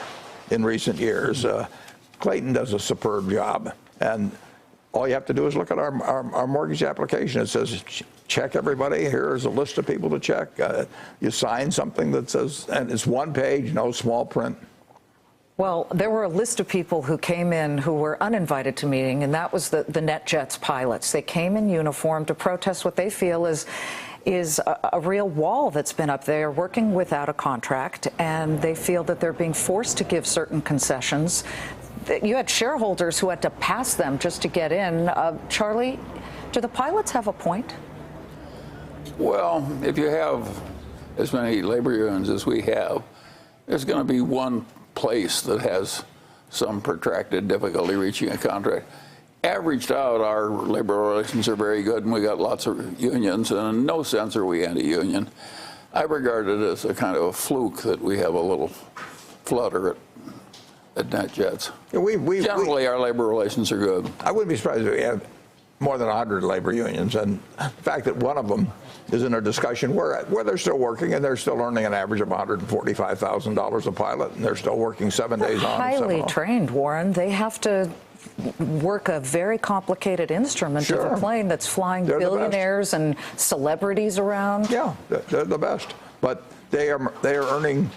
in recent years. Clayton does a superb job, and all you have to do is look at our mortgage application. It says, check everybody. Here's a list of people to check. You sign something that says, and it's one page, no small print. Well, there were a list of people who came in who were uninvited to meeting, and that was the NetJets pilots. They came in uniform to protest what they feel is a real wall that's been up there, working without a contract, and they feel that they're being forced to give certain concessions. You had shareholders who had to pass them just to get in. Charlie, do the pilots have a point? Well, if you have as many labor unions as we have, there's going to be one place that has some protracted difficulty reaching a contract. Averaged out, our labor relations are very good, and we got lots of unions, and in no sense are we anti-union. I regard it as a kind of a fluke that we have a little flutter at NetJets. Generally, our labor relations are good. I wouldn't be surprised if we have more than 100 labor unions, and the fact that one of them is in a discussion where they're still working and they're still earning an average of $145,000 a pilot, and they're still working 7 days on. Highly trained, Warren. They have to work a very complicated instrument of a plane that's flying billionaires and celebrities around. Yeah, they're the best, but they are earning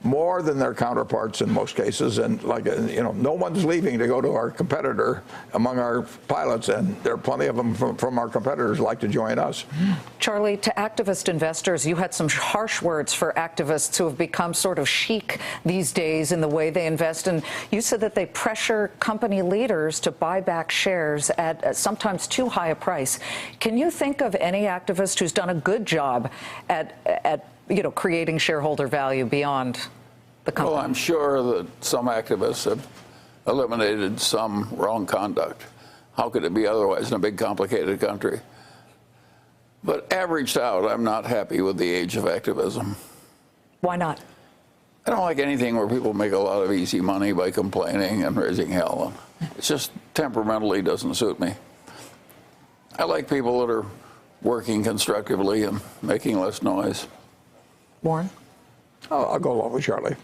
more than their counterparts in most cases, and no one's leaving to go to our competitor among our pilots, and there are plenty of them from our competitors like to join us. Charlie, to activist investors, you had some harsh words for activists who have become sort of chic these days in the way they invest, and you said that they pressure company leaders to buy back shares at sometimes too high a price. Can you think of any activist who's done a good job at creating shareholder value beyond the company? Well, I'm sure that some activists have eliminated some wrong conduct. How could it be otherwise in a big, complicated country? But averaged out, I'm not happy with the age of activism. Why not? I don't like anything where people make a lot of easy money by complaining and raising hell. It just temperamentally doesn't suit me. I like people that are working constructively and making less noise. Warren? Oh, I'll go along with Charlie.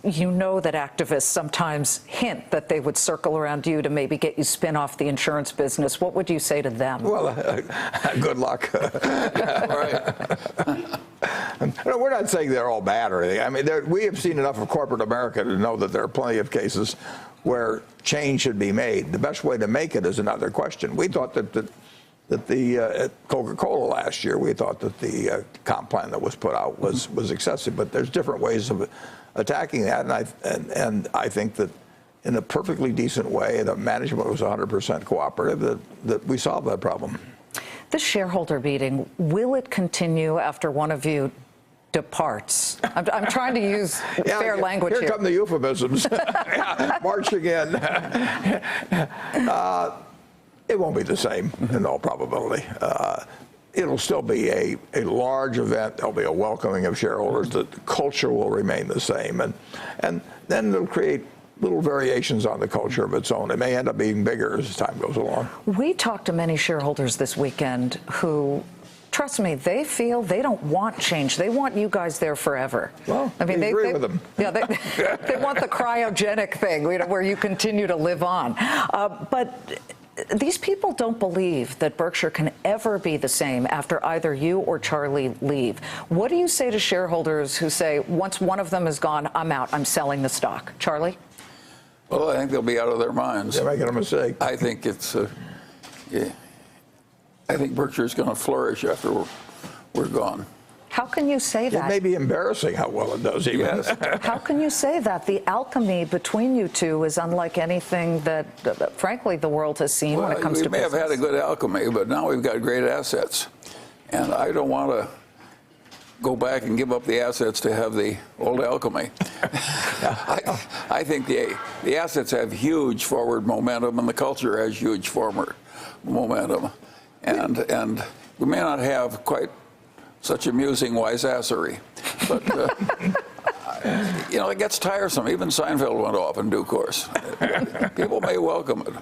You know that activists sometimes hint that they would circle around you to maybe get you spin off the insurance business. What would you say to them? Well, good luck. No, we're not saying they're all bad or anything. I mean, we have seen enough of corporate America to know that there are plenty of cases where change should be made. The best way to make it is another question. We thought that the Coca-Cola last year, we thought that the comp plan that was put out was excessive, but there's different ways of attacking that, and I think that in a perfectly decent way, the management was 100% cooperative, that we solved that problem. The shareholder meeting, will it continue after one of you departs? I'm trying to use fair language here. Here come the euphemisms. Marching in. It won't be the same in all probability. It'll still be a large event. There'll be a welcoming of shareholders. The culture will remain the same, and then it'll create little variations on the culture of its own. It may end up being bigger as time goes along. We talked to many shareholders this weekend who, trust me, they feel they don't want change. They want you guys there forever. Well, I mean, they agree with them. Yeah, they want the cryogenic thing, where you continue to live on. But these people don't believe that Berkshire can ever be the same after either you or Charlie leave. What do you say to shareholders who say, once one of them is gone, I'm out, I'm selling the stock? Charlie? Well, I think they'll be out of their minds. They're making a mistake. I think I think Berkshire's going to flourish after we're gone. How can you say that? It may be embarrassing how well it does, even. Yes. How can you say that? The alchemy between you two is unlike anything that frankly, the world has seen when it comes to business. We may have had a good alchemy, but now we've got great assets. And I don't want to go back and give up the assets to have the old alchemy. I think the assets have huge forward momentum, and the culture has huge forward momentum. And we may not have quite such amusing wiseassery, but it gets tiresome. Even Seinfeld went off in due course. People may welcome it.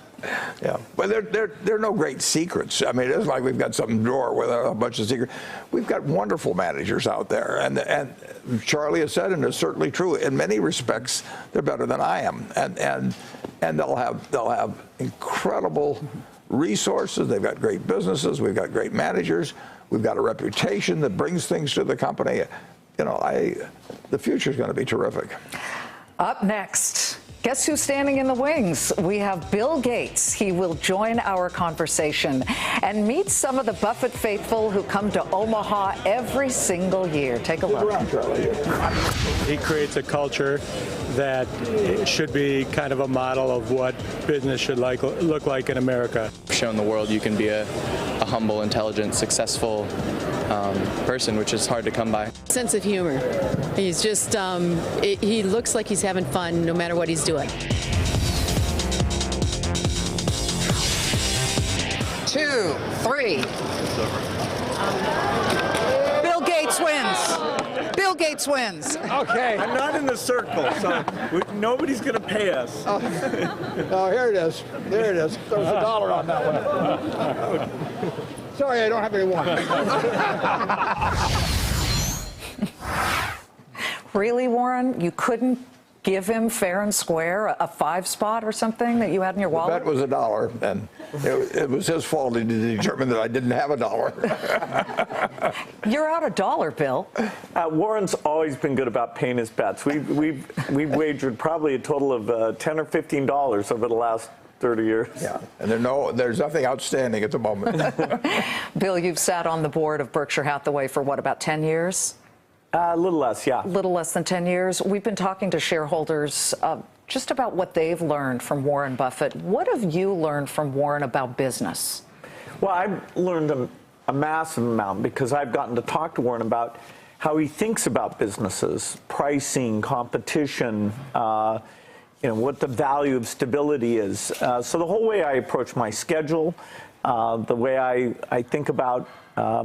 Yeah, but there are no great secrets. I mean, it's like we've got some drawer with a bunch of secrets. We've got wonderful managers out there, and Charlie has said, and it's certainly true. In many respects, they're better than I am, and they'll have incredible resources. They've got great businesses. We've got great managers. We've got a reputation that brings things to the company. The future is going to be terrific. Up next, guess who's standing in the wings? We have Bill Gates. He will join our conversation and meet some of the Buffett faithful who come to Omaha every single year. Take a look. He creates a culture that should be kind of a model of what business should look like in America. Showing the world you can be a humble, intelligent, successful person, which is hard to come by. Sense of humor. He's just, he looks like he's having fun no matter what he's doing. 2, 3. Bill Gates wins. Bill Bill Gates wins. Okay. I'm not in the circle, so nobody's going to pay us. Oh, here it is. There it is. There's $1 on that one. Sorry, I don't have any one. Really, Warren? You couldn't give him fair and square a 5 spot or something that you had in your wallet? The bet was $1, and it was his fault he determined that I didn't have $1. You're out $1, Bill. Warren's always been good about paying his bets. We've wagered probably a total of $10 or $15 over the last 30 years. Yeah, and there's nothing outstanding at the moment. Bill, you've sat on the board of Berkshire Hathaway for what, about 10 years? A little less, yeah. A little less than 10 years. We've been talking to shareholders just about what they've learned from Warren Buffett. What have you learned from Warren about business? Well, I've learned a massive amount because I've gotten to talk to Warren about how he thinks about businesses, pricing, competition, what the value of stability is. So the whole way I approach my schedule, the way I think about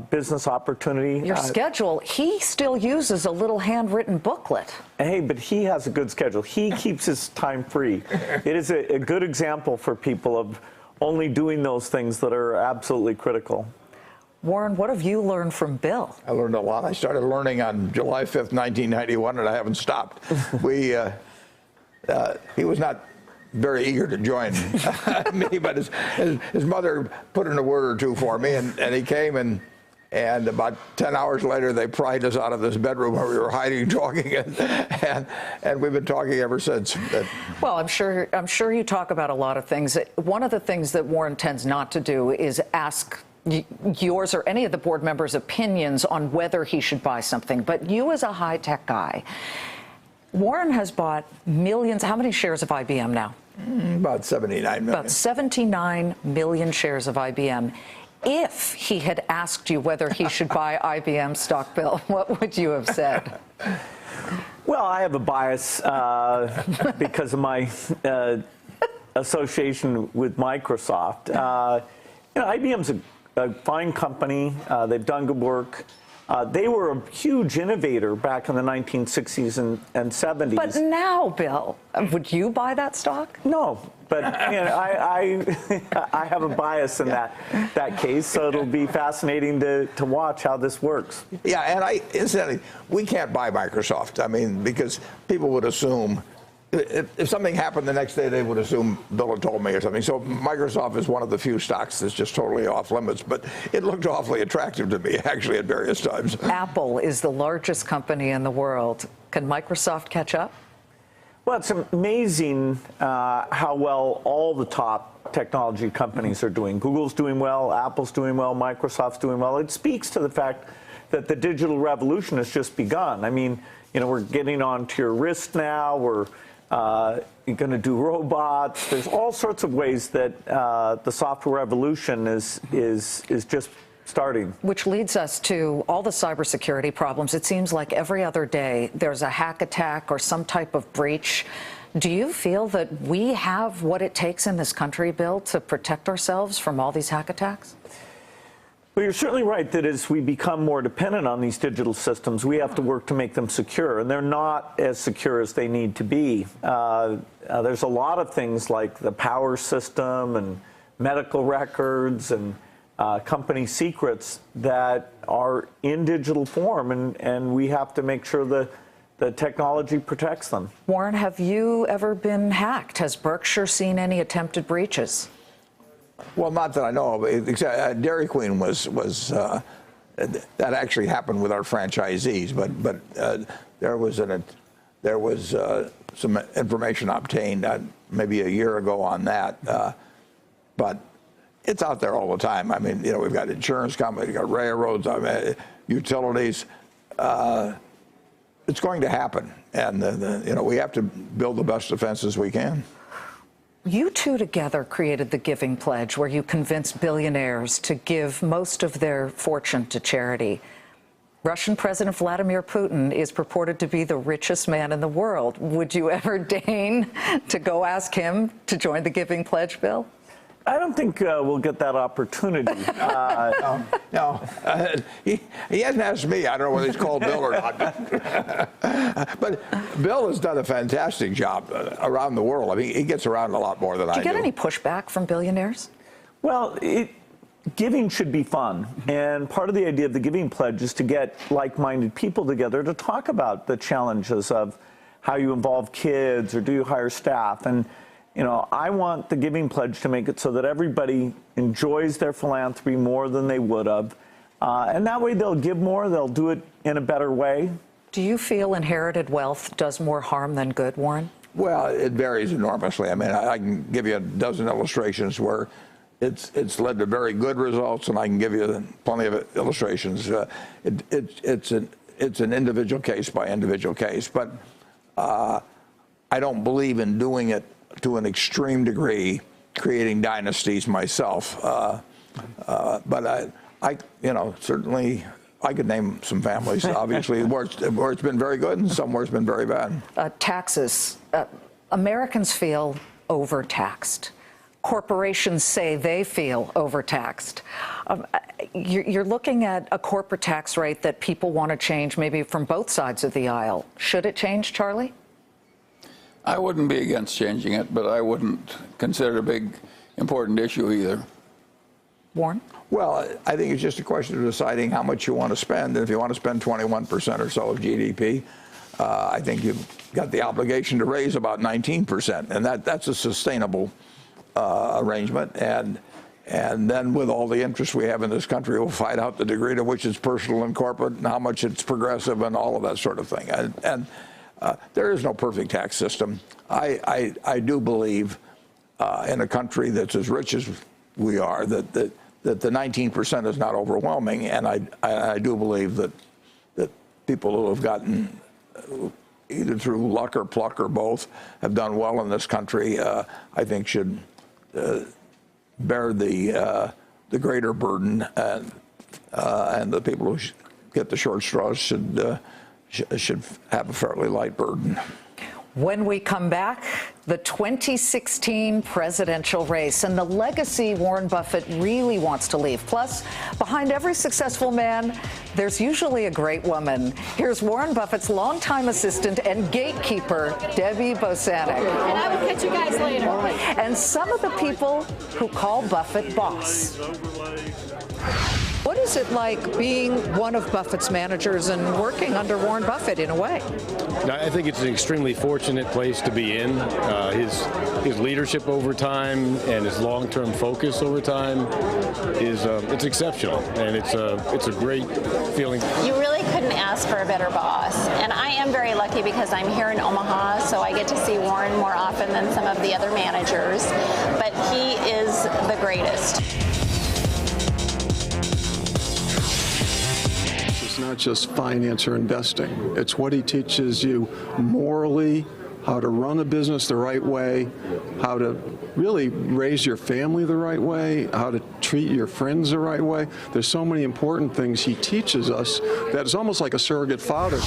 business opportunity. Your schedule, he still uses a little handwritten booklet. Hey, but he has a good schedule. He keeps his time free. It is a good example for people of only doing those things that are absolutely critical. Warren, what have you learned from Bill? I learned a lot. I started learning on July 5th, 1991, and I haven't stopped. He was not very eager to join me, but his mother put in a word or two for me, and he came, and about 10 hours later they pried us out of this bedroom where we were hiding, talking, and we've been talking ever since. Well, I'm sure you talk about a lot of things. One of the things that Warren tends not to do is ask yours or any of the board members' opinions on whether he should buy something. But you, as a high-tech guy, Warren has bought millions. How many shares of IBM now? About 79 million. About 79 million shares of IBM. If he had asked you whether he should buy IBM stock, Bill, what would you have said? Well, I have a bias because of my association with Microsoft. IBM's a fine company. They've done good work. They were a huge innovator back in the 1960s and 70s. But now, Bill, would you buy that stock? No, but I have a bias in that case, so it'll be fascinating to watch how this works. Yeah, and incidentally, we can't buy Microsoft. I mean, because people would assume, if something happened the next day, they would assume Bill had told me or something. So Microsoft is one of the few stocks that's just totally off limits. But it looked awfully attractive to me, actually, at various times. Apple is the largest company in the world. Can Microsoft catch up? Well, it's amazing how well all the top technology companies are doing. Google's doing well, Apple's doing well, Microsoft's doing well. It speaks to the fact that the digital revolution has just begun. I mean, we're getting onto your wrist now. We're going to do robots. There's all sorts of ways that the software revolution is just starting. Which leads us to all the cybersecurity problems. It seems like every other day there's a hack attack or some type of breach. Do you feel that we have what it takes in this country, Bill, to protect ourselves from all these hack attacks? Well, you're certainly right that as we become more dependent on these digital systems, we have to work to make them secure, and they're not as secure as they need to be. There's a lot of things like the power system and medical records and company secrets that are in digital form, and we have to make sure the technology protects them. Warren, have you ever been hacked? Has Berkshire seen any attempted breaches? Well, not that I know of. Dairy Queen was that actually happened with our franchisees, but there was some information obtained maybe a year ago on that, but it's out there all the time. I mean, we've got insurance companies, we've got railroads, utilities. It's going to happen, and we have to build the best defenses we can. You two together created the Giving Pledge, where you convinced billionaires to give most of their fortune to charity. Russian President Vladimir Putin is purported to be the richest man in the world. Would you ever deign to go ask him to join the Giving Pledge, Bill? I don't think we'll get that opportunity. He hasn't asked me. I don't know whether he's called Bill or not. But Bill has done a fantastic job around the world. I mean, he gets around a lot more than I do. Do you get any pushback from billionaires? Well, giving should be fun. And part of the idea of the Giving Pledge is to get like-minded people together to talk about the challenges of how you involve kids or do you hire staff. And I want the Giving Pledge to make it so that everybody enjoys their philanthropy more than they would have. And that way they'll give more, they'll do it in a better way. Do you feel inherited wealth does more harm than good, Warren? Well, it varies enormously. I mean, I can give you a dozen illustrations where it's led to very good results, and I can give you plenty of illustrations. It's an individual case by individual case, but I don't believe in doing it to an extreme degree, creating dynasties myself. But I certainly I could name some families, obviously, where it's been very good and some where it's been very bad. Taxes. Americans feel overtaxed. Corporations say they feel overtaxed. You're looking at a corporate tax rate that people want to change, maybe from both sides of the aisle. Should it change, Charlie? I wouldn't be against changing it, but I wouldn't consider it a big, important issue either. Warren? Well, I think it's just a question of deciding how much you want to spend. And if you want to spend 21% or so of GDP, I think you've got the obligation to raise about 19%. And that's a sustainable arrangement. And then with all the interest we have in this country, we'll find out the degree to which it's personal and corporate and how much it's progressive and all of that sort of thing. And there is no perfect tax system. I do believe in a country that's as rich as we are that the 19% is not overwhelming, and I do believe that people who have gotten either through luck or pluck or both have done well in this country. I think should bear the greater burden, and the people who get the short straws should have a fairly light burden. When we come back, the 2016 presidential race and the legacy Warren Buffett really wants to leave. Plus, behind every successful man, there's usually a great woman. Here's Warren Buffett's longtime assistant and gatekeeper, Debbie Bosanek. And I will catch you guys later. And some of the people who call Buffett boss. What is it like being one of Buffett's managers and working under Warren Buffett in a way? I think it's an extremely fortunate place to be in. His leadership over time and his long-term focus over time is it's exceptional, and it's a great feeling. You really couldn't ask for a better boss, and I am very lucky because I'm here in Omaha, so I get to see Warren more often than some of the other managers, but he is the greatest. It's not just finance or investing. It's what he teaches you morally, how to run a business the right way, how to really raise your family the right way, how to treat your friends the right way. There's so many important things he teaches us that it's almost like a surrogate father.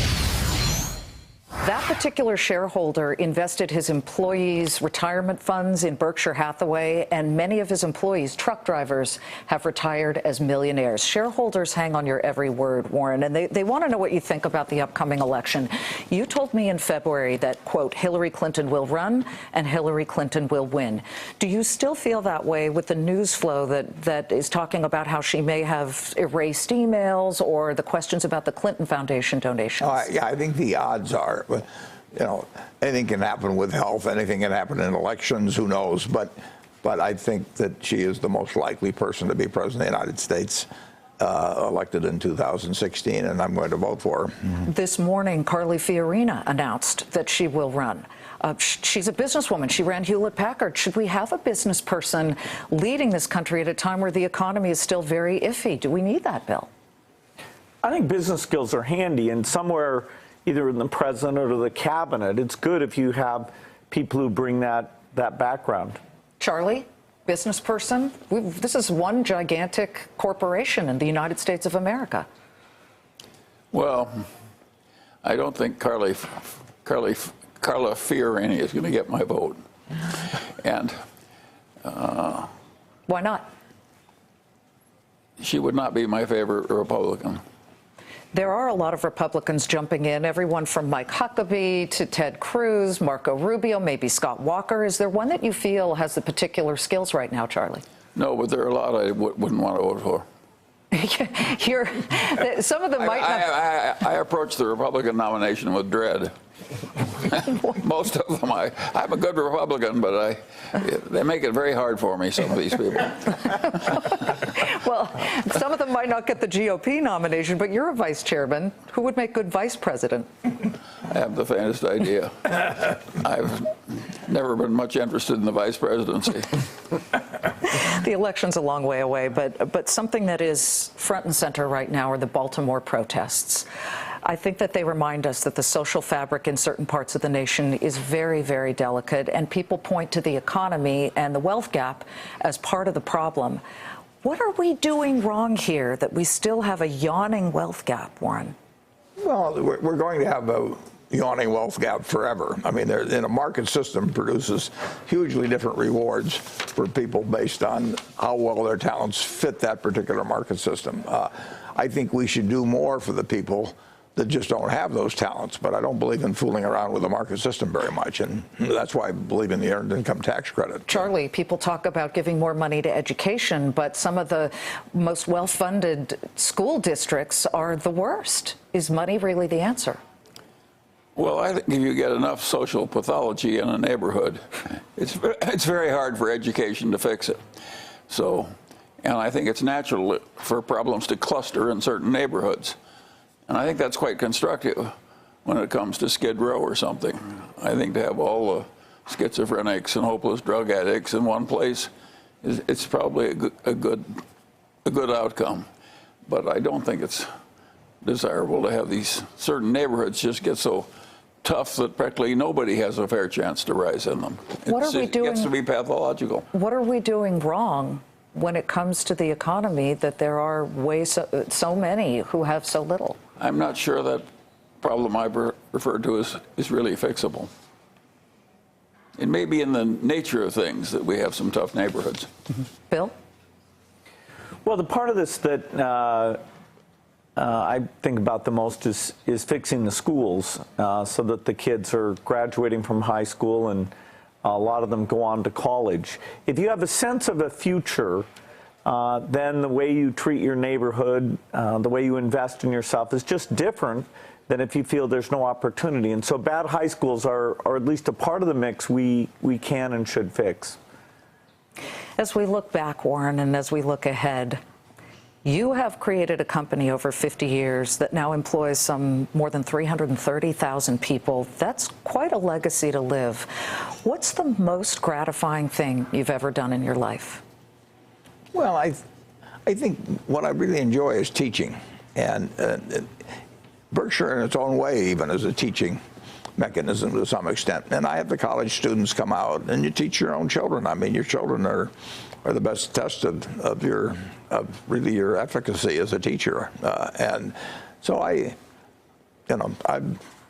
That particular shareholder invested his employees' retirement funds in Berkshire Hathaway, and many of his employees, truck drivers, have retired as millionaires. Shareholders hang on your every word, Warren, and they want to know what you think about the upcoming election. You told me in February that, quote, Hillary Clinton will run and Hillary Clinton will win. Do you still feel that way with the news flow that is talking about how she may have erased emails or the questions about the Clinton Foundation donations? Yeah, I think the odds are, anything can happen with health, anything can happen in elections, who knows, but I think that she is the most likely person to be president of the United States, elected in 2016, and I'm going to vote for her. This morning, Carly Fiorina announced that she will run. She's a businesswoman. She ran Hewlett-Packard. Should we have a business person leading this country at a time where the economy is still very iffy? Do we need that, Bill? I think business skills are handy, and somewhere either in the president or the cabinet, it's good if you have people who bring that background. Charlie, business person? This is one gigantic corporation in the United States of America. Well, I don't think Carla Fiorina is going to get my vote. And Why not? She would not be my favorite Republican. There are a lot of Republicans jumping in, everyone from Mike Huckabee to Ted Cruz, Marco Rubio, maybe Scott Walker. Is there one that you feel has the particular skills right now, Charlie? No, but there are a lot I wouldn't want to vote for. Some of them might not. I approach the Republican nomination with dread. Most of them, I'm a good Republican, but they make it very hard for me, some of these people. Well, some of them might not get the GOP nomination, but you're a vice chairman. Who would make good vice president? I have the faintest idea. I've never been much interested in the vice presidency. The election's a long way away, but something that is front and center right now are the Baltimore protests. I think that they remind us that the social fabric in certain parts of the nation is very, very delicate, and people point to the economy and the wealth gap as part of the problem. What are we doing wrong here that we still have a yawning wealth gap, Warren? Well, we're going to have a yawning wealth gap forever. I mean, a market system produces hugely different rewards for people based on how well their talents fit that particular market system. I think we should do more for the people that just don't have those talents, but I don't believe in fooling around with the market system very much, and that's why I believe in the earned income tax credit. Charlie, people talk about giving more money to education, but some of the most well-funded school districts are the worst. Is money really the answer? Well, I think if you get enough social pathology in a neighborhood, it's very hard for education to fix it. So, and I think it's natural for problems to cluster in certain neighborhoods. And I think that's quite constructive when it comes to Skid Row or something. I think to have all the schizophrenics and hopeless drug addicts in one place, it's probably a good outcome. But I don't think it's desirable to have these certain neighborhoods just get so tough that practically nobody has a fair chance to rise in them. It gets to be pathological. What are we doing wrong when it comes to the economy that there are so many who have so little? I'm not sure that problem I referred to is really fixable. It may be in the nature of things that we have some tough neighborhoods. Bill? Well, the part of this that I think about the most is fixing the schools so that the kids are graduating from high school and a lot of them go on to college. If you have a sense of a future, then the way you treat your neighborhood, the way you invest in yourself is just different than if you feel there's no opportunity. And so bad high schools are at least a part of the mix we can and should fix. As we look back, Warren, and as we look ahead, you have created a company over 50 years that now employs some more than 330,000 people. That's quite a legacy to live. What's the most gratifying thing you've ever done in your life? Well, I think what I really enjoy is teaching. And Berkshire in its own way even is a teaching mechanism to some extent. And I have the college students come out and you teach your own children. I mean, your children are the best test of really your efficacy as a teacher. And so I've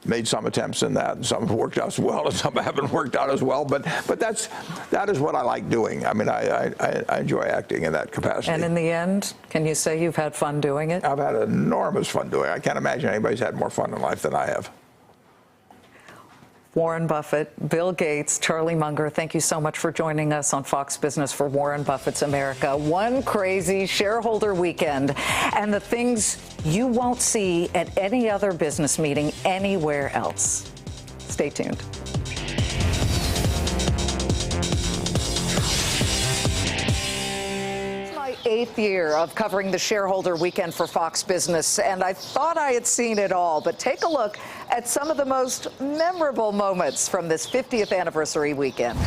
made some attempts in that, and some have worked out as well, and some haven't worked out as well. But that is what I like doing. I mean, I enjoy acting in that capacity. And in the end, can you say you've had fun doing it? I've had enormous fun doing it. I can't imagine anybody's had more fun in life than I have. Warren Buffett, Bill Gates, Charlie Munger, thank you so much for joining us on Fox Business for Warren Buffett's America. One crazy shareholder weekend and the things you won't see at any other business meeting anywhere else. Stay tuned. Eighth year of covering the shareholder weekend for Fox Business, and I thought I had seen it all, but take a look at some of the most memorable moments from this 50th anniversary weekend.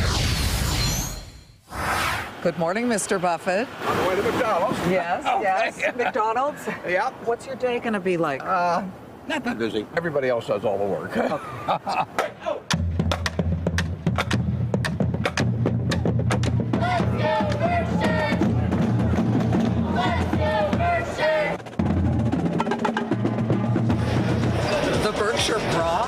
Good morning, Mr. Buffett. On the way to McDonald's. Yes. McDonald's? Yeah. What's your day going to be like? Not that busy. Everybody else does all the work. Okay. The Berkshire bra?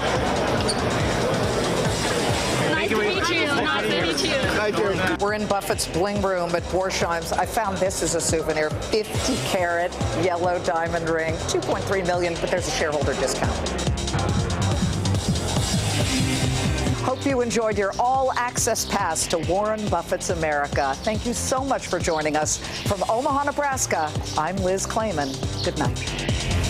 Nice to meet you. Nice to meet you. We're in Warren Buffett's bling room at Borsheim's. I found this as a souvenir, 50-carat yellow diamond ring, $2.3 million, but there's a shareholder discount. Hope you enjoyed your all-access pass to Warren Buffett's America. Thank you so much for joining us. From Omaha, Nebraska, I'm Liz Klayman. Good night.